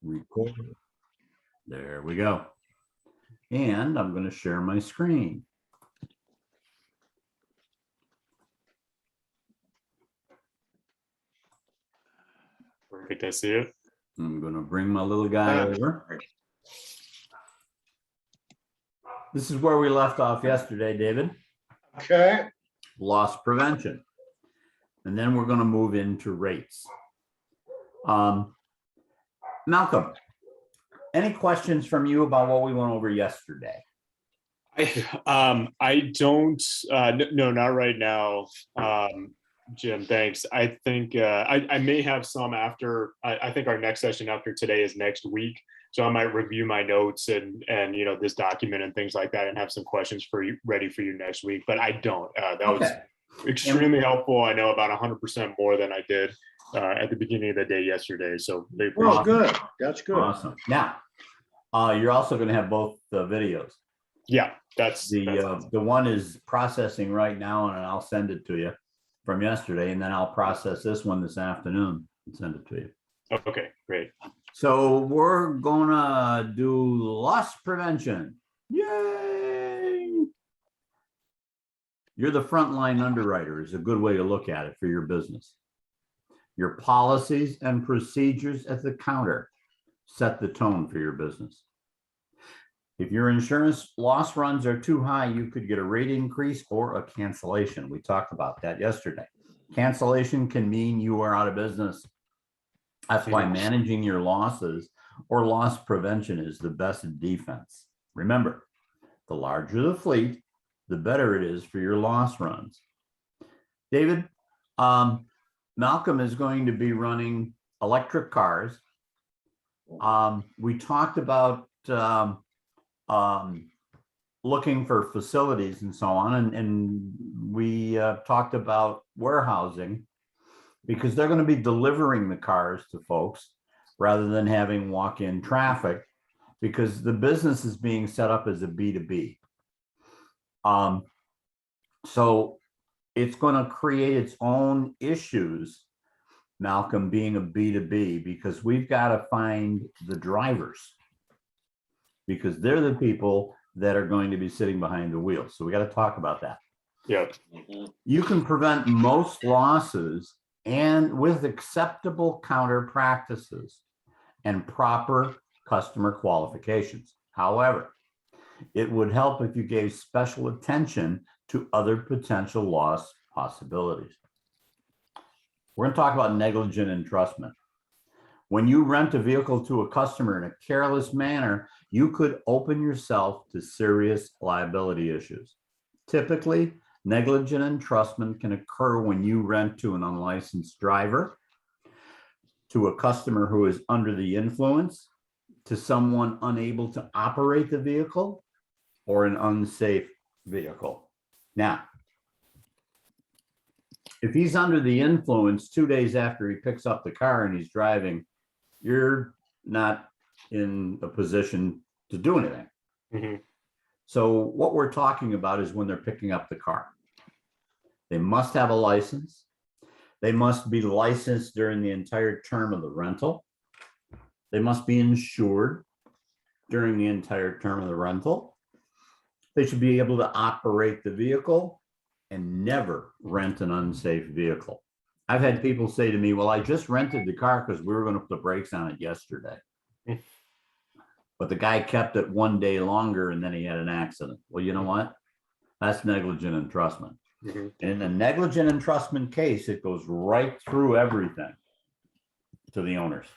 Record. There we go. And I'm going to share my screen. Perfect. I see it. I'm going to bring my little guy over. This is where we left off yesterday, David. Okay. Loss prevention. And then we're going to move into rates. Malcolm, any questions from you about what we went over yesterday? I don't, no, not right now. Jim, thanks. I think I may have some after, I think our next session after today is next week. So I might review my notes and you know, this document and things like that and have some questions for you ready for you next week, but I don't. That was extremely helpful. I know about 100% more than I did at the beginning of the day yesterday. So they Well, good. That's good. Awesome. Now, you're also going to have both the videos. Yeah, that's the one is processing right now, and I'll send it to you from yesterday, and then I'll process this one this afternoon and send it to you. okay, great. So we're gonna do loss prevention. Yay! You're the frontline underwriter is a good way to look at it for your business. Your policies and procedures at the counter set the tone for your business. If your insurance loss runs are too high, you could get a rate increase or a cancellation. We talked about that yesterday. Cancellation can mean you are out of business. That's why managing your losses or loss prevention is the best defense. Remember, the larger the fleet, the better it is for your loss runs. David, Malcolm is going to be running electric cars. We talked about looking for facilities and so on, and we talked about warehousing, because they're going to be delivering the cars to folks rather than having walk-in traffic, because the business is being set up as a B2B. So it's going to create its own issues, Malcolm, being a B2B, because we've got to find the drivers, because they're the people that are going to be sitting behind the wheel. So we got to talk about that. Yeah. You can prevent most losses and with acceptable counter practices and proper customer qualifications. However, it would help if you gave special attention to other potential loss possibilities. We're going to talk about negligent entrustment. When you rent a vehicle to a customer in a careless manner, you could open yourself to serious liability issues. Typically, negligent entrustment can occur when you rent to an unlicensed driver, to a customer who is under the influence, to someone unable to operate the vehicle, or an unsafe vehicle. Now, if he's under the influence 2 days after he picks up the car and he's driving, you're not in a position to do anything. Mm-hmm. So what we're talking about is when they're picking up the car. They must have a license. They must be licensed during the entire term of the rental. They must be insured during the entire term of the rental. They should be able to operate the vehicle and never rent an unsafe vehicle. I've had people say to me, well, I just rented the car because we were going to put the brakes on it yesterday. But the guy kept it 1 day longer and then he had an accident. Well, you know what? That's negligent entrustment. Mm-hmm. And in a negligent entrustment case, it goes right through everything to the owners.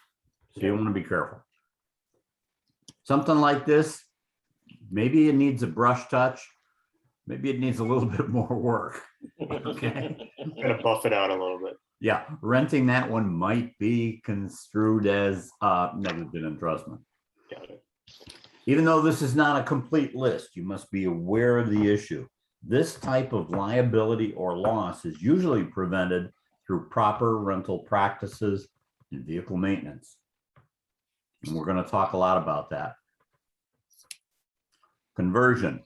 So you want to be careful. Something like this, maybe it needs a brush touch. Maybe it needs a little bit more work. Okay. Gonna buff it out a little bit. Yeah, renting that one might be construed as negligent entrustment. Got it. Even though this is not a complete list, you must be aware of the issue. This type of liability or loss is usually prevented through proper rental practices and vehicle maintenance. And we're going to talk a lot about that. Conversion.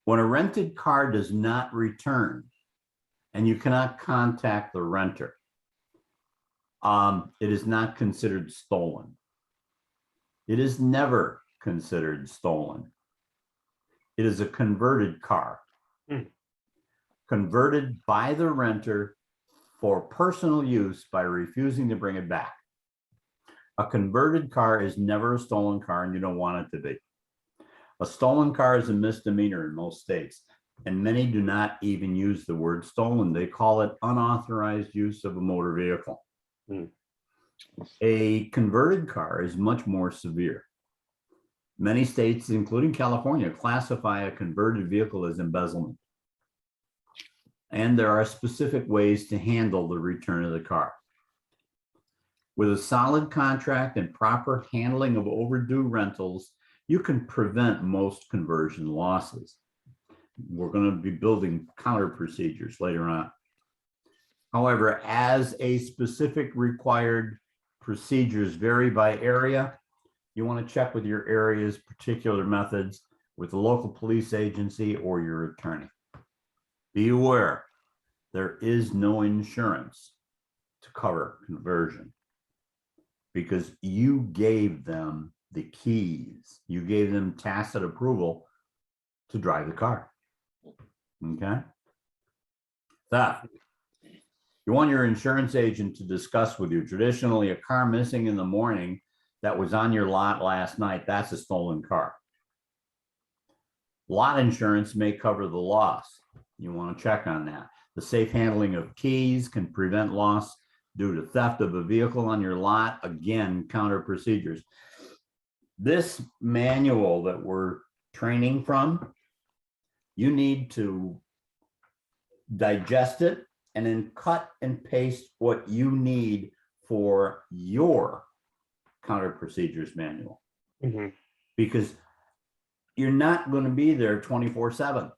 When a rented car does not return and you cannot contact the renter, It is not considered stolen. It is never considered stolen. It is a converted car. Converted by the renter for personal use by refusing to bring it back. A converted car is never a stolen car, and you don't want it to be. A stolen car is a misdemeanor in most states, and many do not even use the word stolen. They call it unauthorized use of a motor vehicle. A converted car is much more severe. Many states, including California, classify a converted vehicle as embezzlement. And there are specific ways to handle the return of the car. With a solid contract and proper handling of overdue rentals, you can prevent most conversion losses. We're going to be building counter procedures later on. However, as a specific required procedures vary by area, you want to check with your area's particular methods with the local police agency or your attorney. Be aware, there is no insurance to cover conversion because you gave them the keys. You gave them tacit approval to drive the car. Okay? Theft. You want your insurance agent to discuss with you. Traditionally, a car missing in the morning that was on your lot last night, that's a stolen car. Lot insurance may cover the loss. You want to check on that. The safe handling of keys can prevent loss due to theft of a vehicle on your lot. Again, counter procedures. This manual that we're training from, you need to digest it and then cut and paste what you need for your counter procedures manual. Because you're not going to be there 24/7.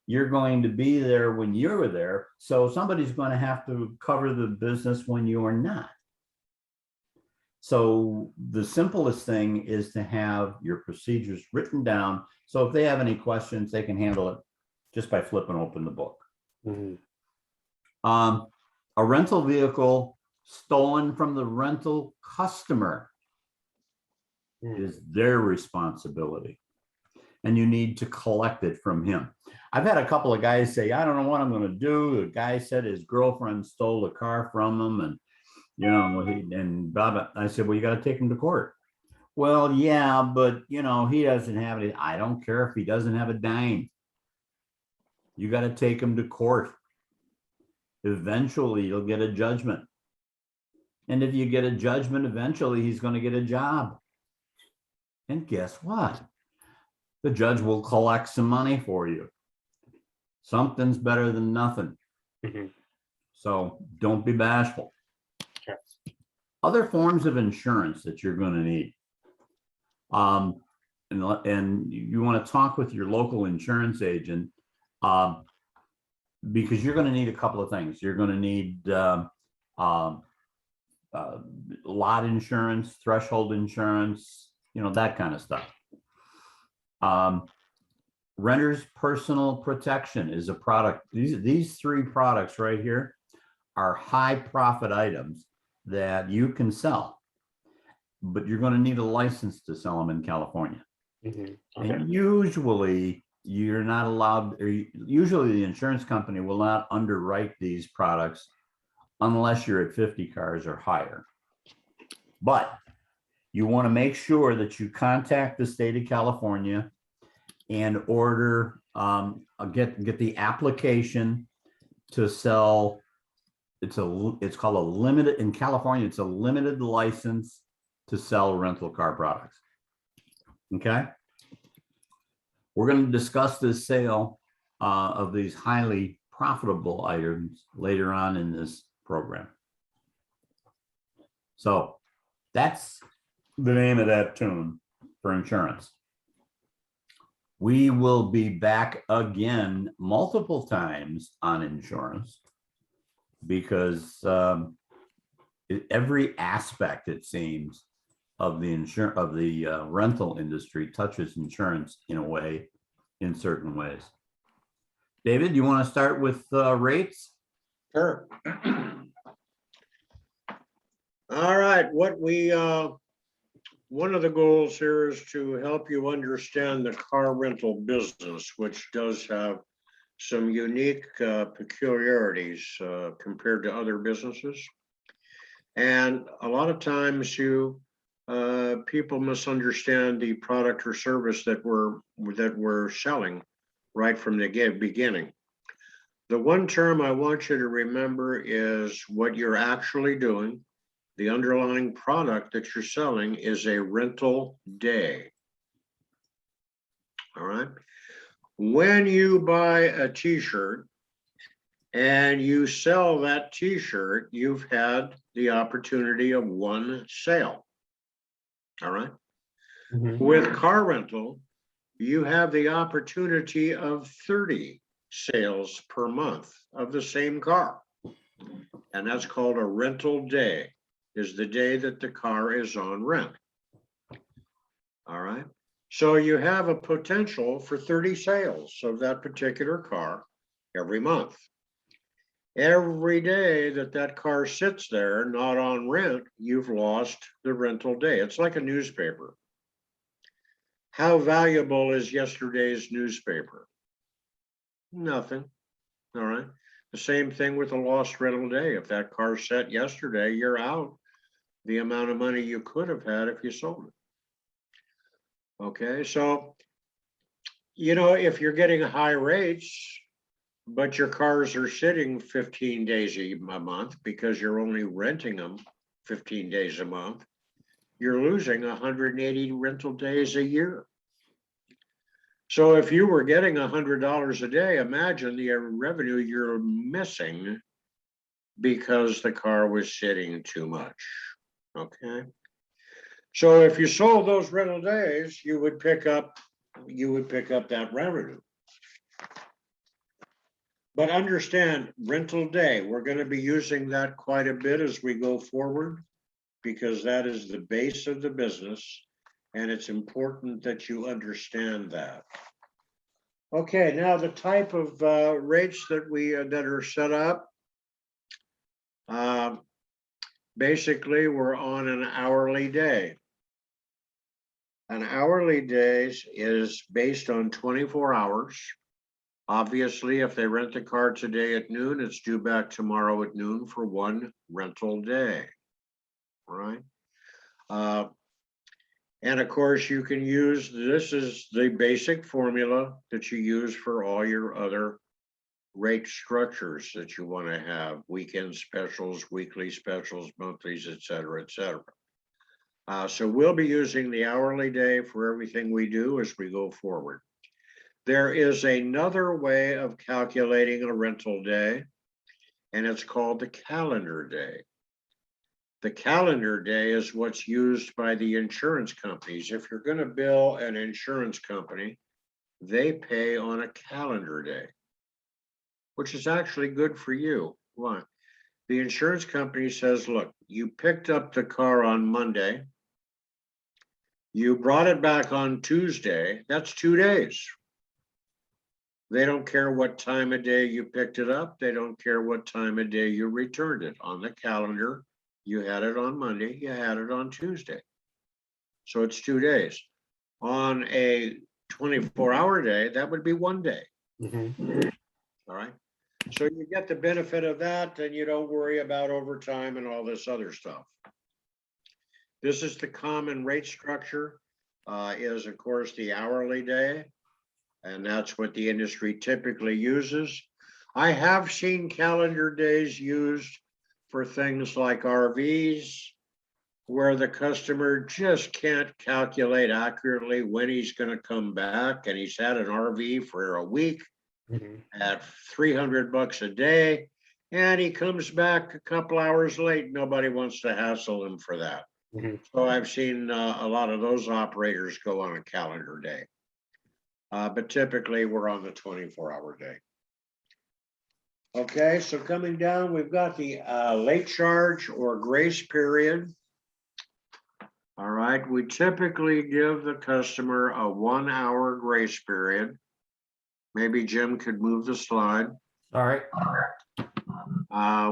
You're going to be there when you're there. So somebody's going to have to cover the business when you are not. So the simplest thing is to have your procedures written down. So if they have any questions, they can handle it just by flipping open the book. A rental vehicle stolen from the rental customer is their responsibility. And you need to collect it from him. I've had a couple of guys say, I don't know what I'm going to do. The guy said his girlfriend stole a car from him, and and blah, blah. I said, well, you got to take him to court. Well, yeah, but he doesn't have it. I don't care if he doesn't have a dime. You got to take him to court. Eventually, you'll get a judgment. And if you get a judgment, eventually he's going to get a job. And guess what? The judge will collect some money for you. Something's better than nothing. So don't be bashful. Okay. Other forms of insurance that you're going to need. And you want to talk with your local insurance agent because you're going to need a couple of things. You're going to need lot insurance, threshold insurance, that kind of stuff. Renter's personal protection is a product. These three products right here are high profit items that you can sell, but you're going to need a license to sell them in California. Okay. And usually you're not allowed, or usually the insurance company will not underwrite these products unless you're at 50 cars or higher. But you want to make sure that you contact the state of California and order, get the application to sell. It's called a limited, in California, it's a limited license to sell rental car products. Okay. We're going to discuss this sale of these highly profitable items later on in this program. So that's the name of that tune for insurance. We will be back again multiple times on insurance because every aspect, it seems, of the rental industry touches insurance in a way, in certain ways. David, you want to start with rates? Sure. All right, one of the goals here is to help you understand the car rental business, which does have some unique peculiarities compared to other businesses. And a lot of times people misunderstand the product or service that we're selling right from the beginning. The one term I want you to remember is what you're actually doing. The underlying product that you're selling is a rental day. All right. When you buy a t-shirt and you sell that t-shirt, you've had the opportunity of one sale. All right. With car rental, you have the opportunity of 30 sales per month of the same car. And that's called a rental day, is the day that the car is on rent. All right. So you have a potential for 30 sales of that particular car every month. Every day that car sits there, not on rent, you've lost the rental day. It's like a newspaper. How valuable is yesterday's newspaper? Nothing. All right. The same thing with a lost rental day. If that car sat yesterday, you're out the amount of money you could have had if you sold it. Okay, so, if you're getting high rates, but your cars are sitting 15 days a month because you're only renting them 15 days a month, you're losing 180 rental days a year. So if you were getting $100 a day, imagine the revenue you're missing because the car was sitting too much. Okay. So if you sold those rental days, you would pick up that revenue. But understand, rental day, we're going to be using that quite a bit as we go forward, because that is the base of the business, and it's important that you understand that. Okay, now the type of rates that that are set up. Basically, we're on an hourly day. An hourly day is based on 24 hours. Obviously, if they rent the car today at noon, it's due back tomorrow at noon for one rental day, right? And of course, you can use, this is the basic formula that you use for all your other rate structures that you want to have: weekend specials, weekly specials, monthlies, et cetera, et cetera. So we'll be using the hourly day for everything we do as we go forward. There is another way of calculating a rental day, and it's called the calendar day. The calendar day is what's used by the insurance companies. If you're going to bill an insurance company, they pay on a calendar day, which is actually good for you. Why? The insurance company says, look, you picked up the car on Monday, you brought it back on Tuesday, that's 2 days. They don't care what time of day you picked it up. They don't care what time of day you returned it. On the calendar, you had it on Monday, you had it on Tuesday. So it's 2 days. On a 24-hour day, that would be 1 day. All right. So you get the benefit of that, and you don't worry about overtime and all this other stuff. This is the common rate structure, is of course the hourly day, and that's what the industry typically uses. I have seen calendar days used for things like RVs, where the customer just can't calculate accurately when he's going to come back, and he's had an RV for a week at $300 a day, and he comes back a couple hours late. Nobody wants to hassle him for that. So I've seen a lot of those operators go on a calendar day, but typically we're on the 24-hour day. Okay, so coming down, we've got the late charge or grace period. All right, we typically give the customer a 1 hour grace period. Maybe Jim could move the slide. All right.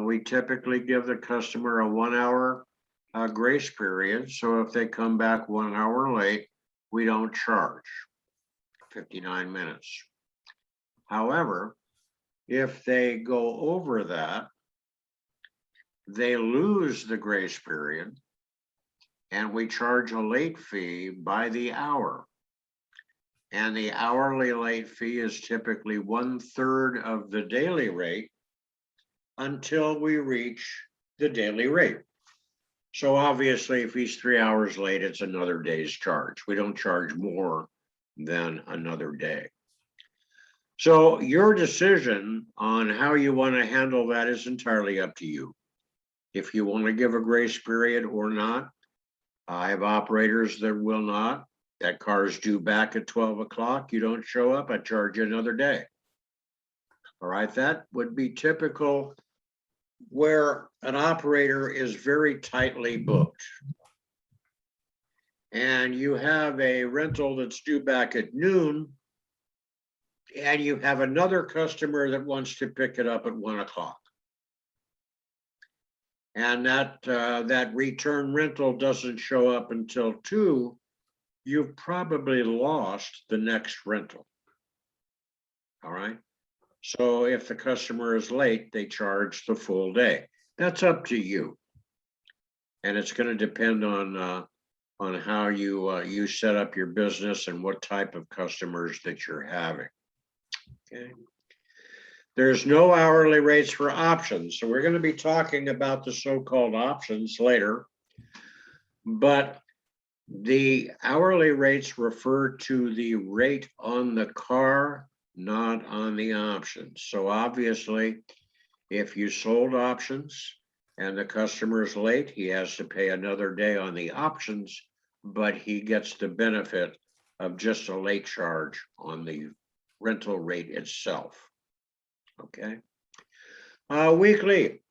We typically give the customer a 1 hour a grace period. So if they come back 1 hour late, we don't charge 59 minutes. However, if they go over that, they lose the grace period and we charge a late fee by the hour. And the hourly late fee is typically 1/3 of the daily rate until we reach the daily rate. So obviously, if he's 3 hours late, it's another day's charge. We don't charge more than another day. So your decision on how you want to handle that is entirely up to you. If you want to give a grace period or not, I have operators that will not. That car is due back at 12 o'clock. You don't show up, I charge you another day. All right, that would be typical where an operator is very tightly booked. And you have a rental that's due back at noon, and you have another customer that wants to pick it up at 1 o'clock. And that return rental doesn't show up until 2, you've probably lost the next rental. All right. So if the customer is late, they charge the full day. That's up to you. And it's going to depend on how you set up your business and what type of customers that you're having. Okay. There's no hourly rates for options. So we're going to be talking about the so-called options later. But the hourly rates refer to the rate on the car, not on the options. So obviously, if you sold options and the customer is late, he has to pay another day on the options, but he gets the benefit of just a late charge on the rental rate itself. Okay. Weekly,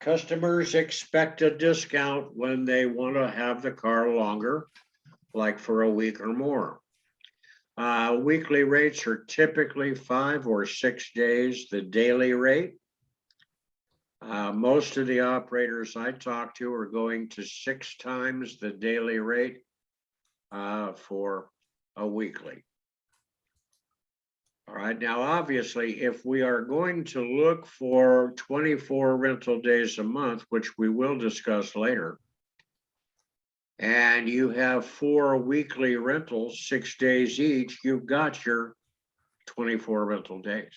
customers expect a discount when they want to have the car longer, like for a week or more. Weekly rates are typically 5 or 6 days the daily rate. Most of the operators I talk to are going to 6 times the daily rate for a weekly. All right, now obviously, if we are going to look for 24 rental days a month, which we will discuss later, and you have 4 weekly rentals, 6 days each, you've got your 24 rental days.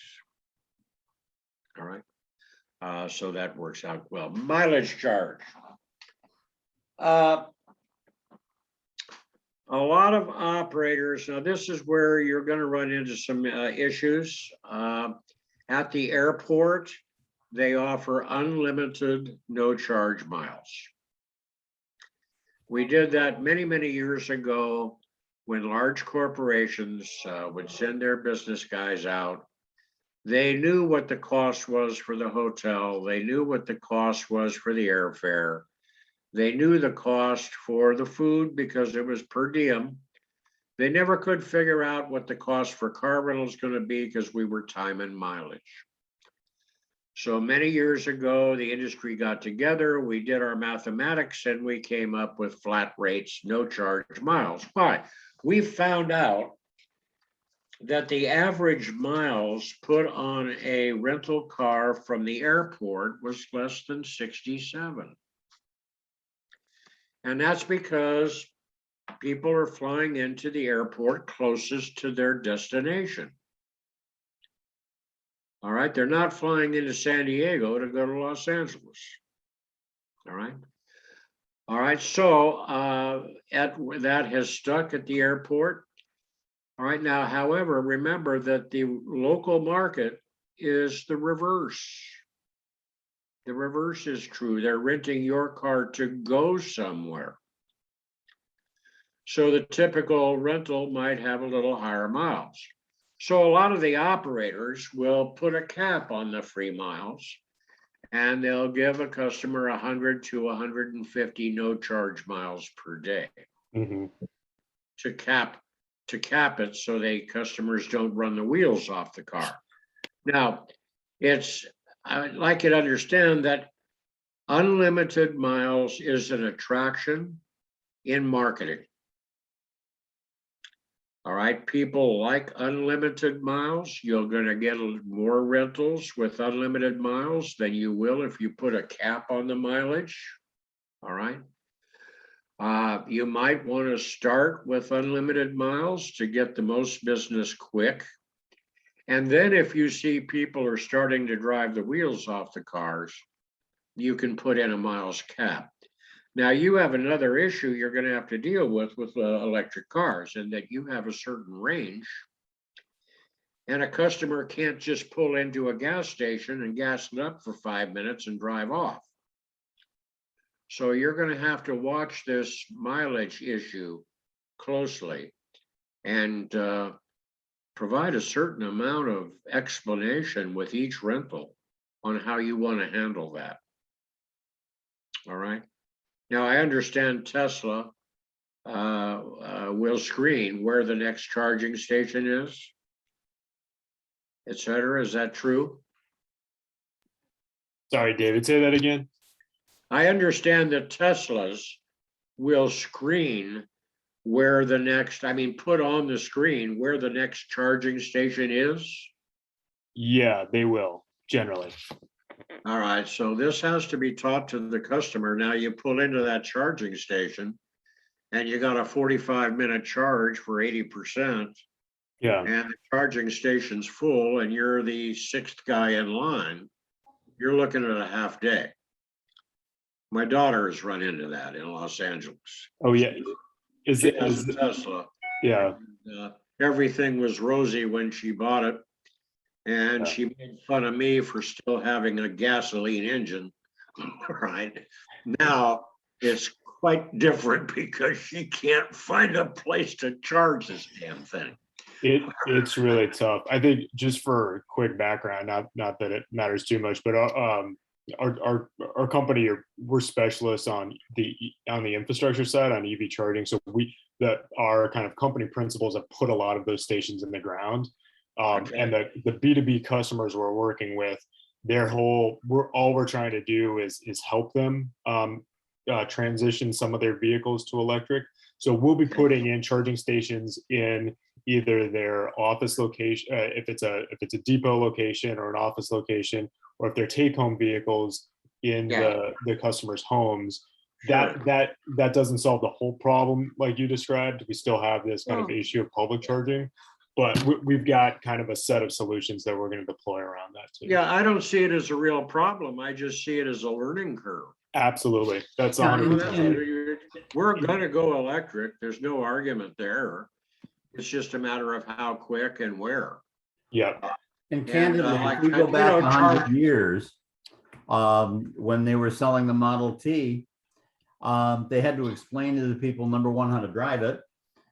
All right, so that works out well. Mileage charge. A lot of operators, now this is where you're going to run into some issues. At the airport, they offer unlimited no charge miles. We did that many, many years ago when large corporations would send their business guys out. They knew what the cost was for the hotel. They knew what the cost was for the airfare. They knew the cost for the food because it was per diem. They never could figure out what the cost for car rental is going to be because we were time and mileage. So many years ago, the industry got together, we did our mathematics, and we came up with flat rates, no charge miles. Why? We found out that the average miles put on a rental car from the airport was less than 67. And that's because people are flying into the airport closest to their destination. All right, they're not flying into San Diego to go to Los Angeles. All right. All right, so that has stuck at the airport. All right, now, however, remember that the local market is the reverse. The reverse is true. They're renting your car to go somewhere. So the typical rental might have a little higher miles. So a lot of the operators will put a cap on the free miles, and they'll give a customer 100 to 150 no charge miles per day to cap it so the customers don't run the wheels off the car. Now, I'd like you to understand that unlimited miles is an attraction in marketing. All right, people like unlimited miles. You're gonna get more rentals with unlimited miles than you will if you put a cap on the mileage. All right. You might want to start with unlimited miles to get the most business quick. And then if you see people are starting to drive the wheels off the cars, you can put in a miles cap. Now you have another issue you're going to have to deal with electric cars, and that you have a certain range. And a customer can't just pull into a gas station and gas it up for 5 minutes and drive off. So you're going to have to watch this mileage issue closely and provide a certain amount of explanation with each rental on how you want to handle that. All right. Now, I understand Tesla will screen where the next charging station is, et cetera. Is that true? Sorry, David, say that again. I understand that Teslas will screen where the next, put on the screen where the next charging station is. Yeah, they will generally. All right, so this has to be taught to the customer. Now you pull into that charging station and you got a 45-minute charge for 80%, Yeah. and the charging station's full and you're the sixth guy in line. You're looking at a half day. My daughter has run into that in Los Angeles. Oh yeah. She has a Tesla. Yeah. Everything was rosy when she bought it. And Yeah. she made fun of me for still having a gasoline engine. Right now, it's quite different because she can't find a place to charge this damn thing. It's really tough. I think just for quick background, not that it matters too much, but our company, we're specialists on the infrastructure side on EV charging. So our kind of company principles have put a lot of those stations in the ground. Okay. And the B2B customers we're working with, all we're trying to do is help them transition some of their vehicles to electric. So we'll be putting in charging stations in either their office location, if it's a depot location or an office location, or if they're take-home vehicles in the customers' homes. Sure. That doesn't solve the whole problem like you described. We still have this kind of issue of public charging, but we've got kind of a set of solutions that we're going to deploy around that too. Yeah, I don't see it as a real problem. I just see it as a learning curve. Absolutely. That's Yeah, 100%. We're gonna go electric. There's no argument there. It's just a matter of how quick and where. Yeah. And candidly, like, if we go you back know, 100 years, when they were selling the Model T, they had to explain to the people, number one, how to drive it.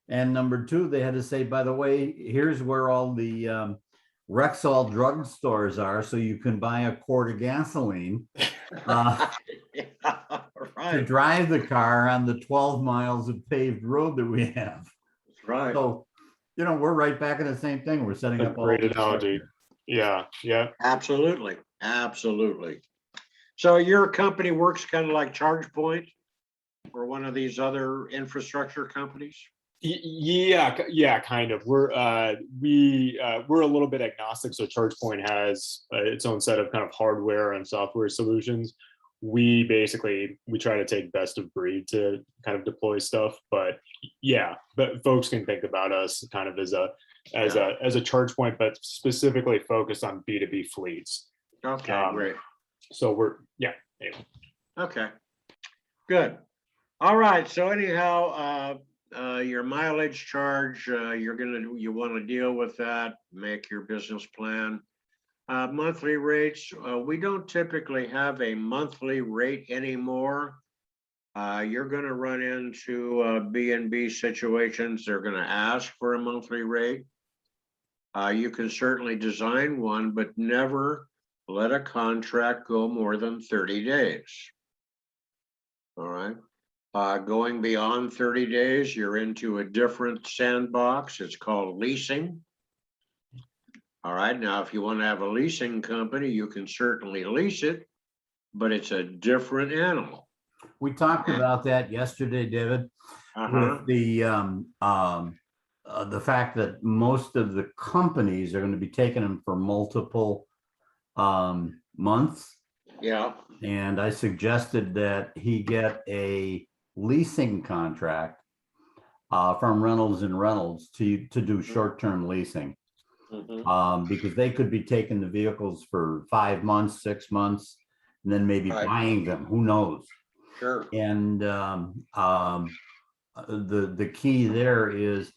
And number two, they had to say, by the way, here's where all the Rexall drugstores are, so you can buy a quart of gasoline to Right, drive the car on the 12 miles of paved road that we have. right. So, we're right back in the same thing. We're setting That's up a all great this analogy. Yeah. Yeah. Absolutely, absolutely. So your company works kind of like ChargePoint or one of these other infrastructure companies? Yeah, kind of. We're a little bit agnostic. So ChargePoint has its own set of kind of hardware and software solutions. We try to take best of breed to kind of deploy stuff. But folks can think about us kind of as a ChargePoint, but specifically focused on B2B fleets. Okay, great. So anyway. Okay, good. All right, so anyhow, your mileage charge, you want to deal with that, make your business plan. Monthly rates, we don't typically have a monthly rate anymore. You're going to run into B&B situations. They're going to ask for a monthly rate. You can certainly design one, but never let a contract go more than 30 days. All right. Going beyond 30 days, you're into a different sandbox. It's called leasing. All right. Now, if you want to have a leasing company, you can certainly lease it. but it's a different animal. We talked about that yesterday, David, Uh-huh. with the fact that most of the companies are going to be taking them for multiple months. Yeah, And I suggested that he get a leasing contract from Reynolds and Reynolds to do short-term leasing. mhm. Because they could be taking the vehicles for 5 months, 6 months, and then maybe Right. buying them, who knows? Sure. And the key there is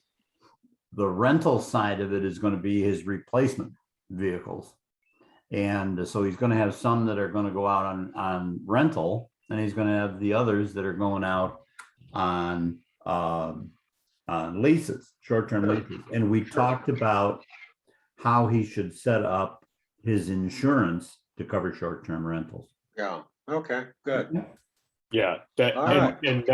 the rental side of it is going to be his replacement vehicles. And so he's going to have some that are going to go out on rental, and he's going to have the others that are going out on leases, short-term Sure. leases. And we talked about how he should set up his insurance to cover short-term rentals. Yeah, okay, good. Yeah, that, All and, right. and,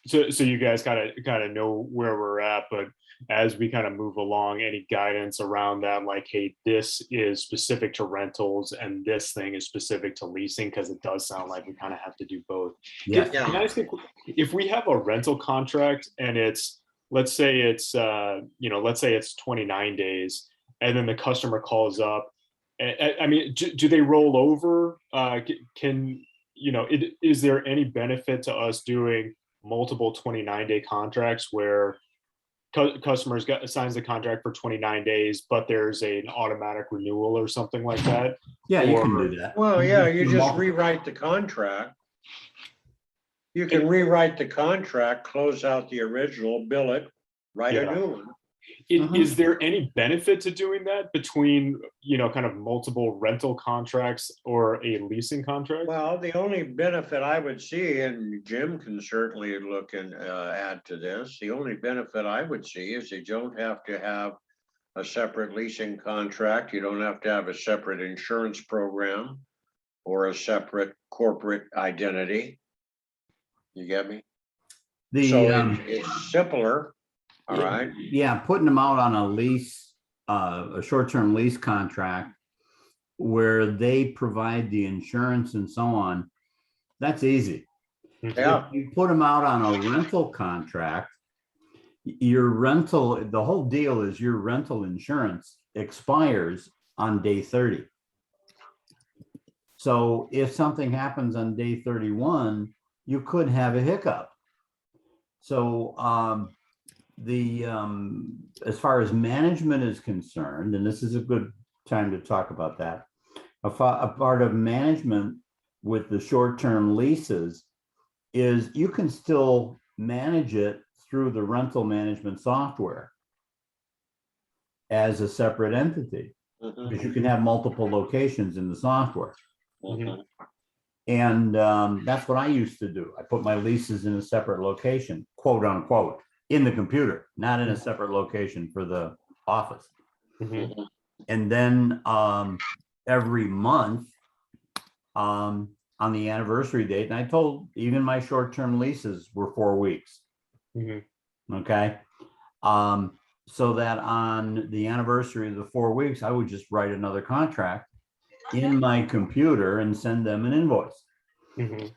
so you guys kind of know where we're at, but as we kind of move along, any guidance around that, like, hey, this is specific to rentals and this thing is specific to leasing, because it does sound like we kind of have to do both. Yes. Can I ask you, if we have a rental contract and it's, let's say it's 29 days, and then the customer calls up, I mean, do they roll over? Can, is there any benefit to us doing multiple 29-day contracts where customers signs the contract for 29 days, but there's an automatic renewal or something like that? Yeah, you can Or- do that. Well, yeah, you just Multiple- rewrite the contract. You can rewrite the contract, close out the original, bill it, write a Yeah. new one. Is there any benefit to doing that between, kind of multiple rental contracts or a leasing contract? Well, the only benefit I would see, and Jim can certainly look and add to this, the only benefit I would see is you don't have to have a separate leasing contract. You don't have to have a separate insurance program or a separate corporate identity. You get me? So it's simpler, all right? Yeah, putting them out on a lease, a short-term lease contract where they provide the insurance and so on, that's easy. Yeah, If you put them out on a rental contract, your rental, the whole deal is your rental insurance expires on day 30. So if something happens on day 31, you could have a hiccup. So as far as management is concerned, and this is a good time to talk about that, a part of management with the short-term leases is you can still manage it through the rental management software as a separate entity, because you can have multiple locations in the software. mhm. And that's what I used to do. I put my leases in a separate location, quote unquote, in the computer, not in a separate location for the office. Mhm. And then every month on the anniversary date, and I told even my short-term leases were 4 weeks. Mhm. Okay. So that on the anniversary of the 4 weeks, I would just write another contract in my computer and send them an invoice. Mhm.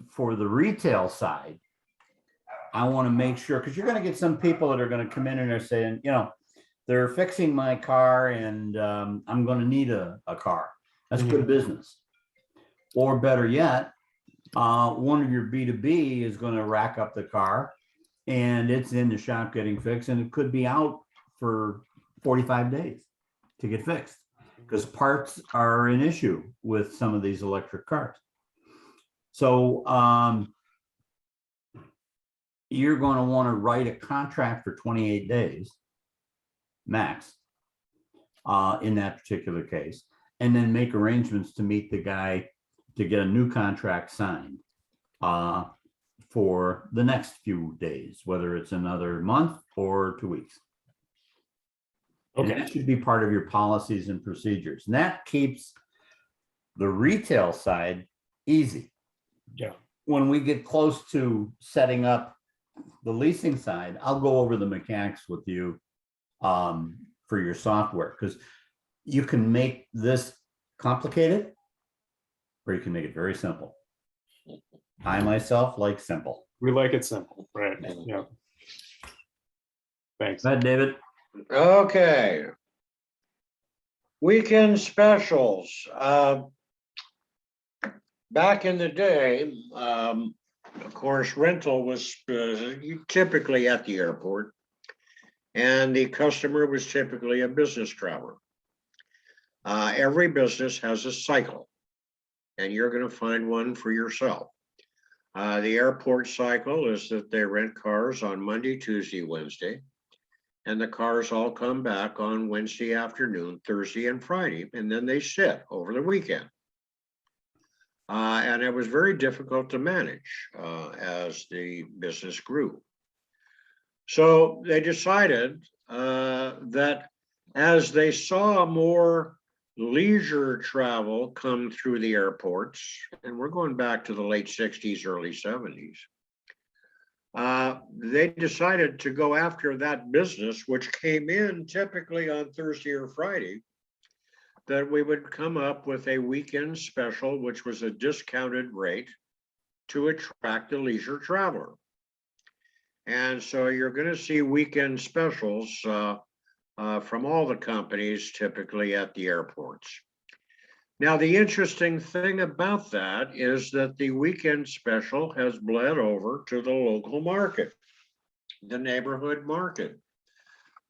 For the retail side, I want to make sure, because you're going to get some people that are going to come in and they're saying, they're fixing my car and I'm going to need a car. That's good business. Or better yet, one of your B2B is going to rack up the car and it's in the shop getting fixed, and it could be out for 45 days to get fixed because parts are an issue with some of these electric cars. So you're going to want to write a contract for 28 days max in that particular case, and then make arrangements to meet the guy to get a new contract signed for the next few days, whether it's another month or 2 weeks. Okay. And that should be part of your policies and procedures. And that keeps the retail side easy. Yeah. When we get close to setting up the leasing side, I'll go over the mechanics with you for your software, because you can make this complicated or you can make it very simple. I myself like simple. We like it simple, right? Yeah. Thanks. Go ahead, David. Okay. Weekend specials. Back in the day, of course, rental was typically at the airport, and the customer was typically a business traveler. Every business has a cycle, and you're going to find one for yourself. The airport cycle is that they rent cars on Monday, Tuesday, Wednesday, and the cars all come back on Wednesday afternoon, Thursday, and Friday, and then they sit over the weekend. And it was very difficult to manage as the business grew. So they decided that as they saw more leisure travel come through the airports, and we're going back to the late 60s, early 70s, they decided to go after that business, which came in typically on Thursday or Friday, that we would come up with a weekend special, which was a discounted rate to attract the leisure traveler. And so you're going to see weekend specials from all the companies, typically at the airports. Now, the interesting thing about that is that the weekend special has bled over to the local market, the neighborhood market.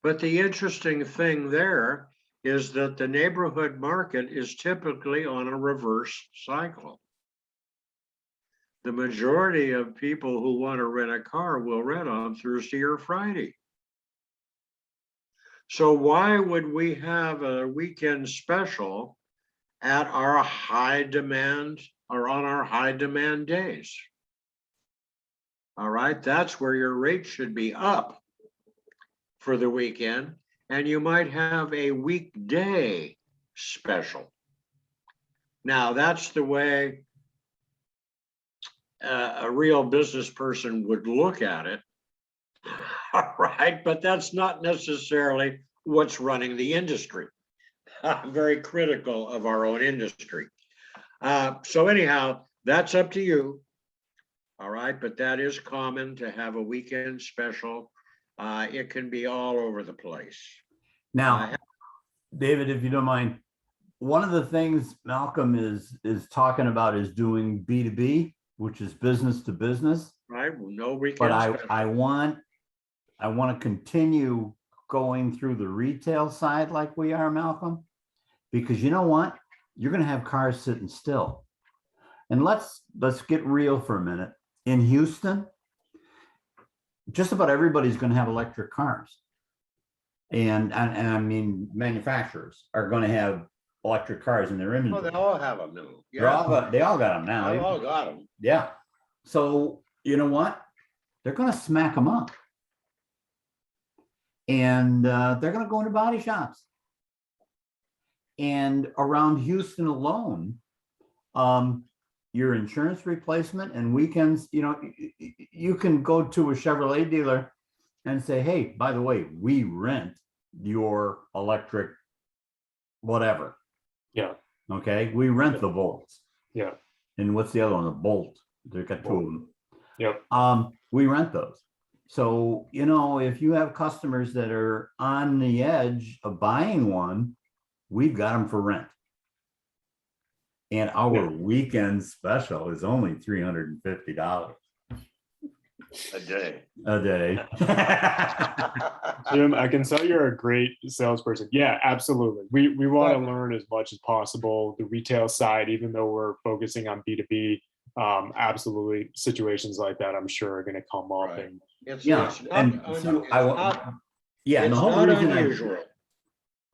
But the interesting thing there is that the neighborhood market is typically on a reverse cycle. The majority of people who want to rent a car will rent on Thursday or Friday. So why would we have a weekend special at our high demand or on our high demand days? All right, that's where your rate should be up for the weekend. And you might have a weekday special. Now, that's the way a real business person would look at it. All right, but that's not necessarily what's running the industry. I'm very critical of our own industry. So anyhow, that's up to you. All right, but that is common to have a weekend special. It can be all over the place. Now, David, if you don't mind, one of the things Malcolm is talking about is doing B2B, which is business to business. Right, no weekend But special. I want to continue going through the retail side like we are, Malcolm, because you know what? You're going to have cars sitting still. And let's get real for a minute. In Houston, just about everybody's going to have electric cars. And I mean, manufacturers are going to have electric cars in their Oh, inventory. they all have them now. They all got them now. They all got them. Yeah. So you know what? They're going to smack them up. And they're going to go into body shops. And around Houston alone, your insurance replacement and weekends, you know, you can go to a Chevrolet dealer and say, hey, by the way, we rent your electric whatever. Yeah. Okay. We rent the Volts. Yeah. And what's the other one? The Bolt. They've got two of them. Yep. We rent those. So, you know, if you have customers that are on the edge of buying one, we've got them for rent. And our weekend special is only $350 A day. a day. Jim, I can tell you're a great salesperson. Yeah, absolutely. We want to learn as much as possible the retail side, even though we're focusing on B2B. Absolutely, situations like that, I'm sure, are going to come up. Right. And It's Yeah, not, and it's so not, yeah, and the it's whole not reason unusual.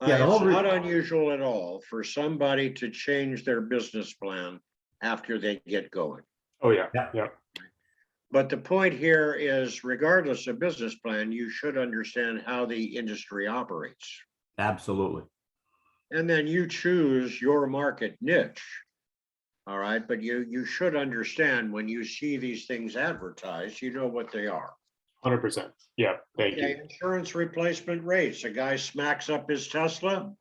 Yeah, the It's whole not unusual at all for somebody to change their business plan after they get going. oh yeah, Yeah. yeah, But the point here is, regardless of business plan, you should understand how the industry operates. absolutely. And then you choose your market niche. All right, but you should understand when you see these things advertised, you know what they are. 100%. Yeah, thank you. Okay, insurance replacement rates. A guy smacks up his Tesla.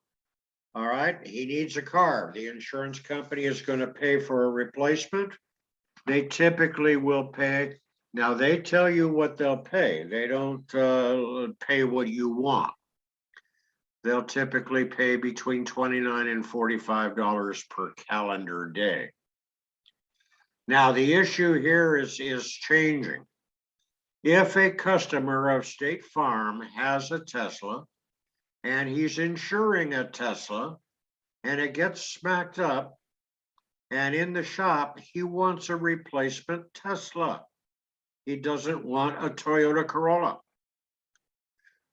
All right, he needs a car. The insurance company is going to pay for a replacement. They typically will pay. Now, they tell you what they'll pay. They don't pay what you want. They'll typically pay between $29 and $45 per calendar day. Now, the issue here is changing. If a customer of State Farm has a Tesla and he's insuring a Tesla and it gets smacked up, and in the shop, he wants a replacement Tesla. He doesn't want a Toyota Corolla.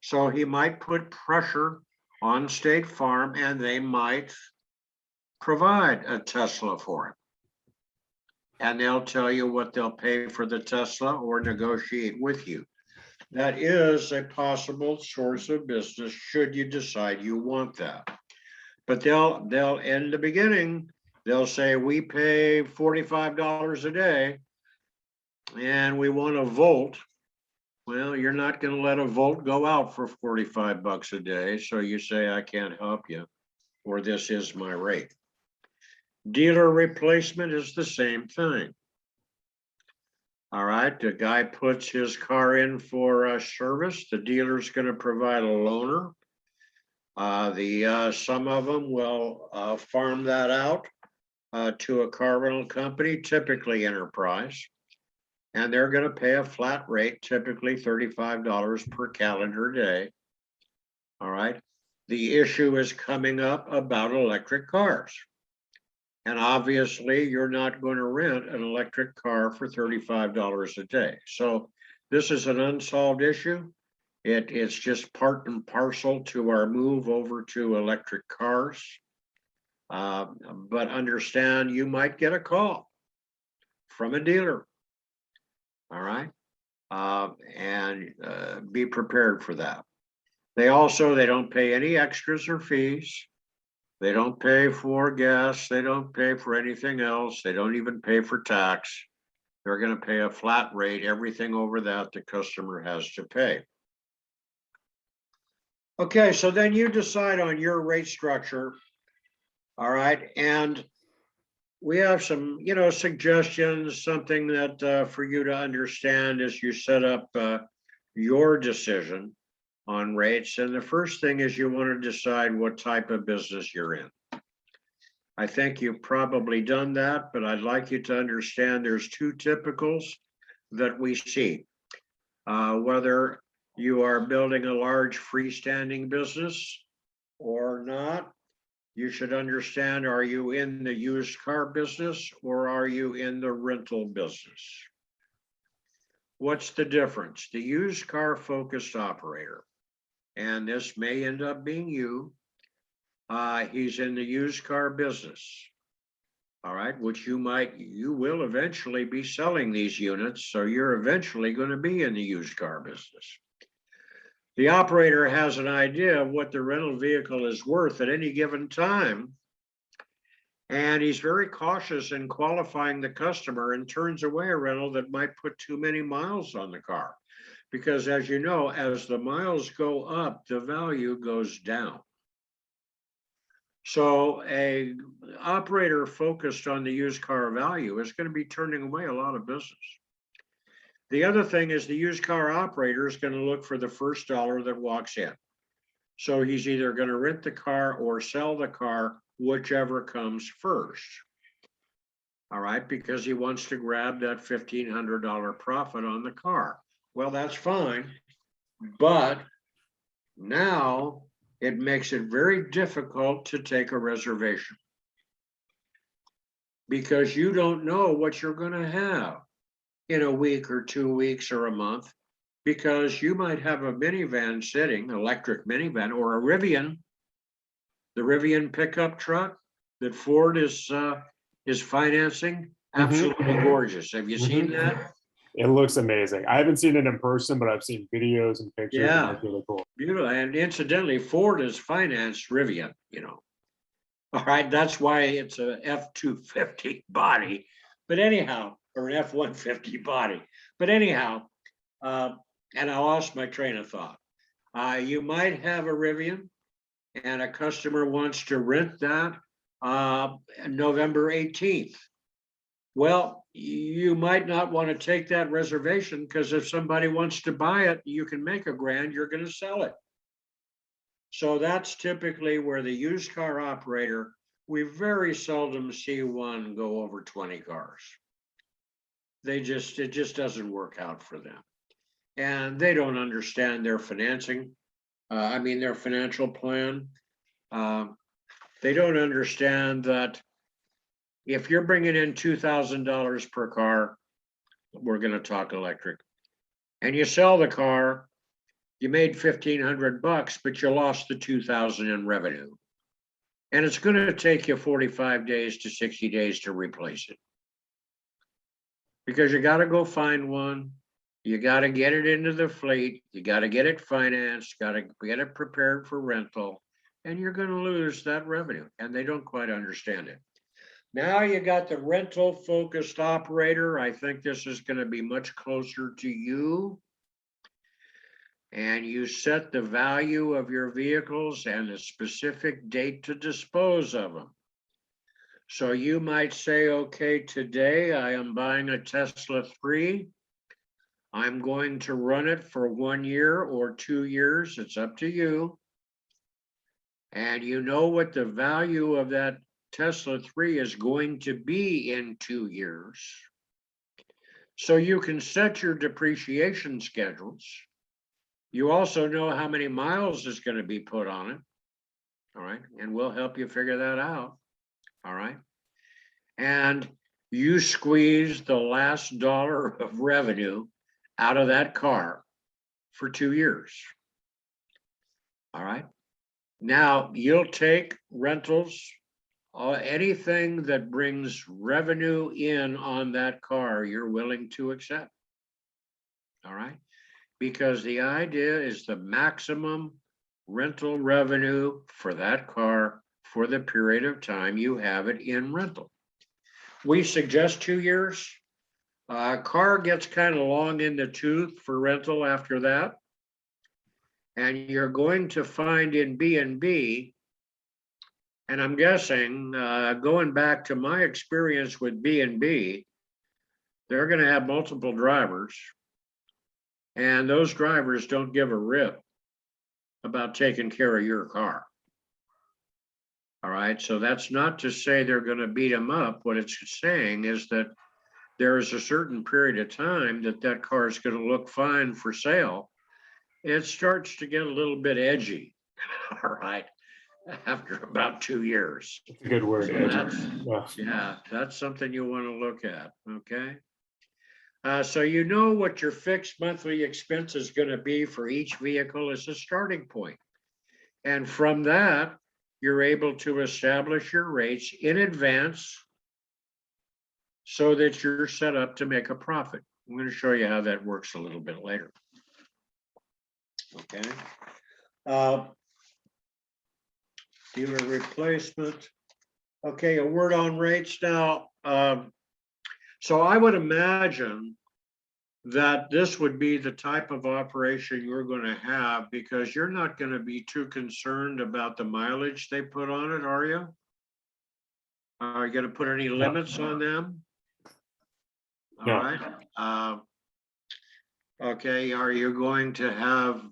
So he might put pressure on State Farm and they might provide a Tesla for him. And they'll tell you what they'll pay for the Tesla or negotiate with you. That is a possible source of business should you decide you want that. But they'll in the beginning, they'll say, we pay $45 a day and we want a Volt. Well, you're not going to let a Volt go out for 45 bucks a day. So you say, I can't help you, or this is my rate. Dealer replacement is the same thing. All right, the guy puts his car in for a service. The dealer's going to provide a loaner. Some of them will farm that out to a car rental company, typically Enterprise, and they're going to pay a flat rate, typically $35 per calendar day. All right. The issue is coming up about electric cars. And obviously, you're not going to rent an electric car for $35 a day. So this is an unsolved issue. It's just part and parcel to our move over to electric cars. But understand, you might get a call from a dealer. All right. And be prepared for that. They don't pay any extras or fees. They don't pay for gas. They don't pay for anything else. They don't even pay for tax. They're going to pay a flat rate. Everything over that the customer has to pay. Okay, so then you decide on your rate structure. All right, and we have some, suggestions, something that for you to understand as you set up your decision on rates. And the first thing is you want to decide what type of business you're in. I think you've probably done that, but I'd like you to understand there's two typicals that we see. Whether you are building a large freestanding business or not, you should understand, are you in the used car business or are you in the rental business? What's the difference? The used car focused operator, and this may end up being you, he's in the used car business. All right, which you will eventually be selling these units, so you're eventually going to be in the used car business. The operator has an idea of what the rental vehicle is worth at any given time, and he's very cautious in qualifying the customer and turns away a rental that might put too many miles on the car. Because as you know, as the miles go up, the value goes down. So an operator focused on the used car value is going to be turning away a lot of business. The other thing is the used car operator is going to look for the first dollar that walks in. So he's either going to rent the car or sell the car, whichever comes first. All right, because he wants to grab that $1,500 profit on the car. Well, that's fine, but now it makes it very difficult to take a reservation because you don't know what you're going to have in a week or 2 weeks or a month, because you might have a minivan sitting, electric minivan, or a Rivian, the Rivian pickup truck that Ford is financing. Absolutely gorgeous. Have you seen that? It looks amazing. I haven't seen it in person, but I've seen videos and pictures. Yeah, and it's really cool. Beautiful. And incidentally, Ford has financed Rivian, All right, that's why it's a F-250 body. But anyhow, or an F-150 body. But anyhow, and I lost my train of thought. You might have a Rivian and a customer wants to rent that November 18th. Well, you might not want to take that reservation because if somebody wants to buy it, you can make $1,000, you're going to sell it. So that's typically where the used car operator, we very seldom see one go over 20 cars. It just doesn't work out for them. And they don't understand their financing. Their financial plan. They don't understand that if you're bringing in $2,000 per car, we're going to talk electric, and you sell the car, you made $1,500, but you lost the $2,000 in revenue. And it's going to take you 45 days to 60 days to replace it. Because you got to go find one. You got to get it into the fleet. You got to get it financed, got to get it prepared for rental, and you're going to lose that revenue. And they don't quite understand it. Now you got the rental focused operator. I think this is going to be much closer to you. And you set the value of your vehicles and a specific date to dispose of them. So you might say, okay, today I am buying a Tesla 3. I'm going to run it for 1 year or 2 years. It's up to you. And you know what the value of that Tesla 3 is going to be in 2 years. So you can set your depreciation schedules. You also know how many miles is going to be put on it. All right. And we'll help you figure that out. All right. And you squeeze the last dollar of revenue out of that car for 2 years. All right. Now you'll take rentals, anything that brings revenue in on that car, you're willing to accept. All right. Because the idea is the maximum rental revenue for that car for the period of time you have it in rental. We suggest 2 years. Car gets kind of long in the tooth for rental after that. And you're going to find in B&B, and I'm guessing, going back to my experience with B&B, they're going to have multiple drivers. And those drivers don't give a rip about taking care of your car. All right, so that's not to say they're going to beat them up. What it's saying is that there is a certain period of time that that car is going to look fine for sale. It starts to get a little bit edgy, all right, after about 2 years. It's a good word. So that's something you want to look at, okay? So you know what your fixed monthly expense is going to be for each vehicle as a starting point. And from that, you're able to establish your rates in advance so that you're set up to make a profit. I'm going to show you how that works a little bit later. Okay. Dealer replacement. Okay, a word on rates now. So I would imagine that this would be the type of operation you're going to have because you're not going to be too concerned about the mileage they put on it, are you? Are you going to put any limits on them? All No. right. Okay, are you going to have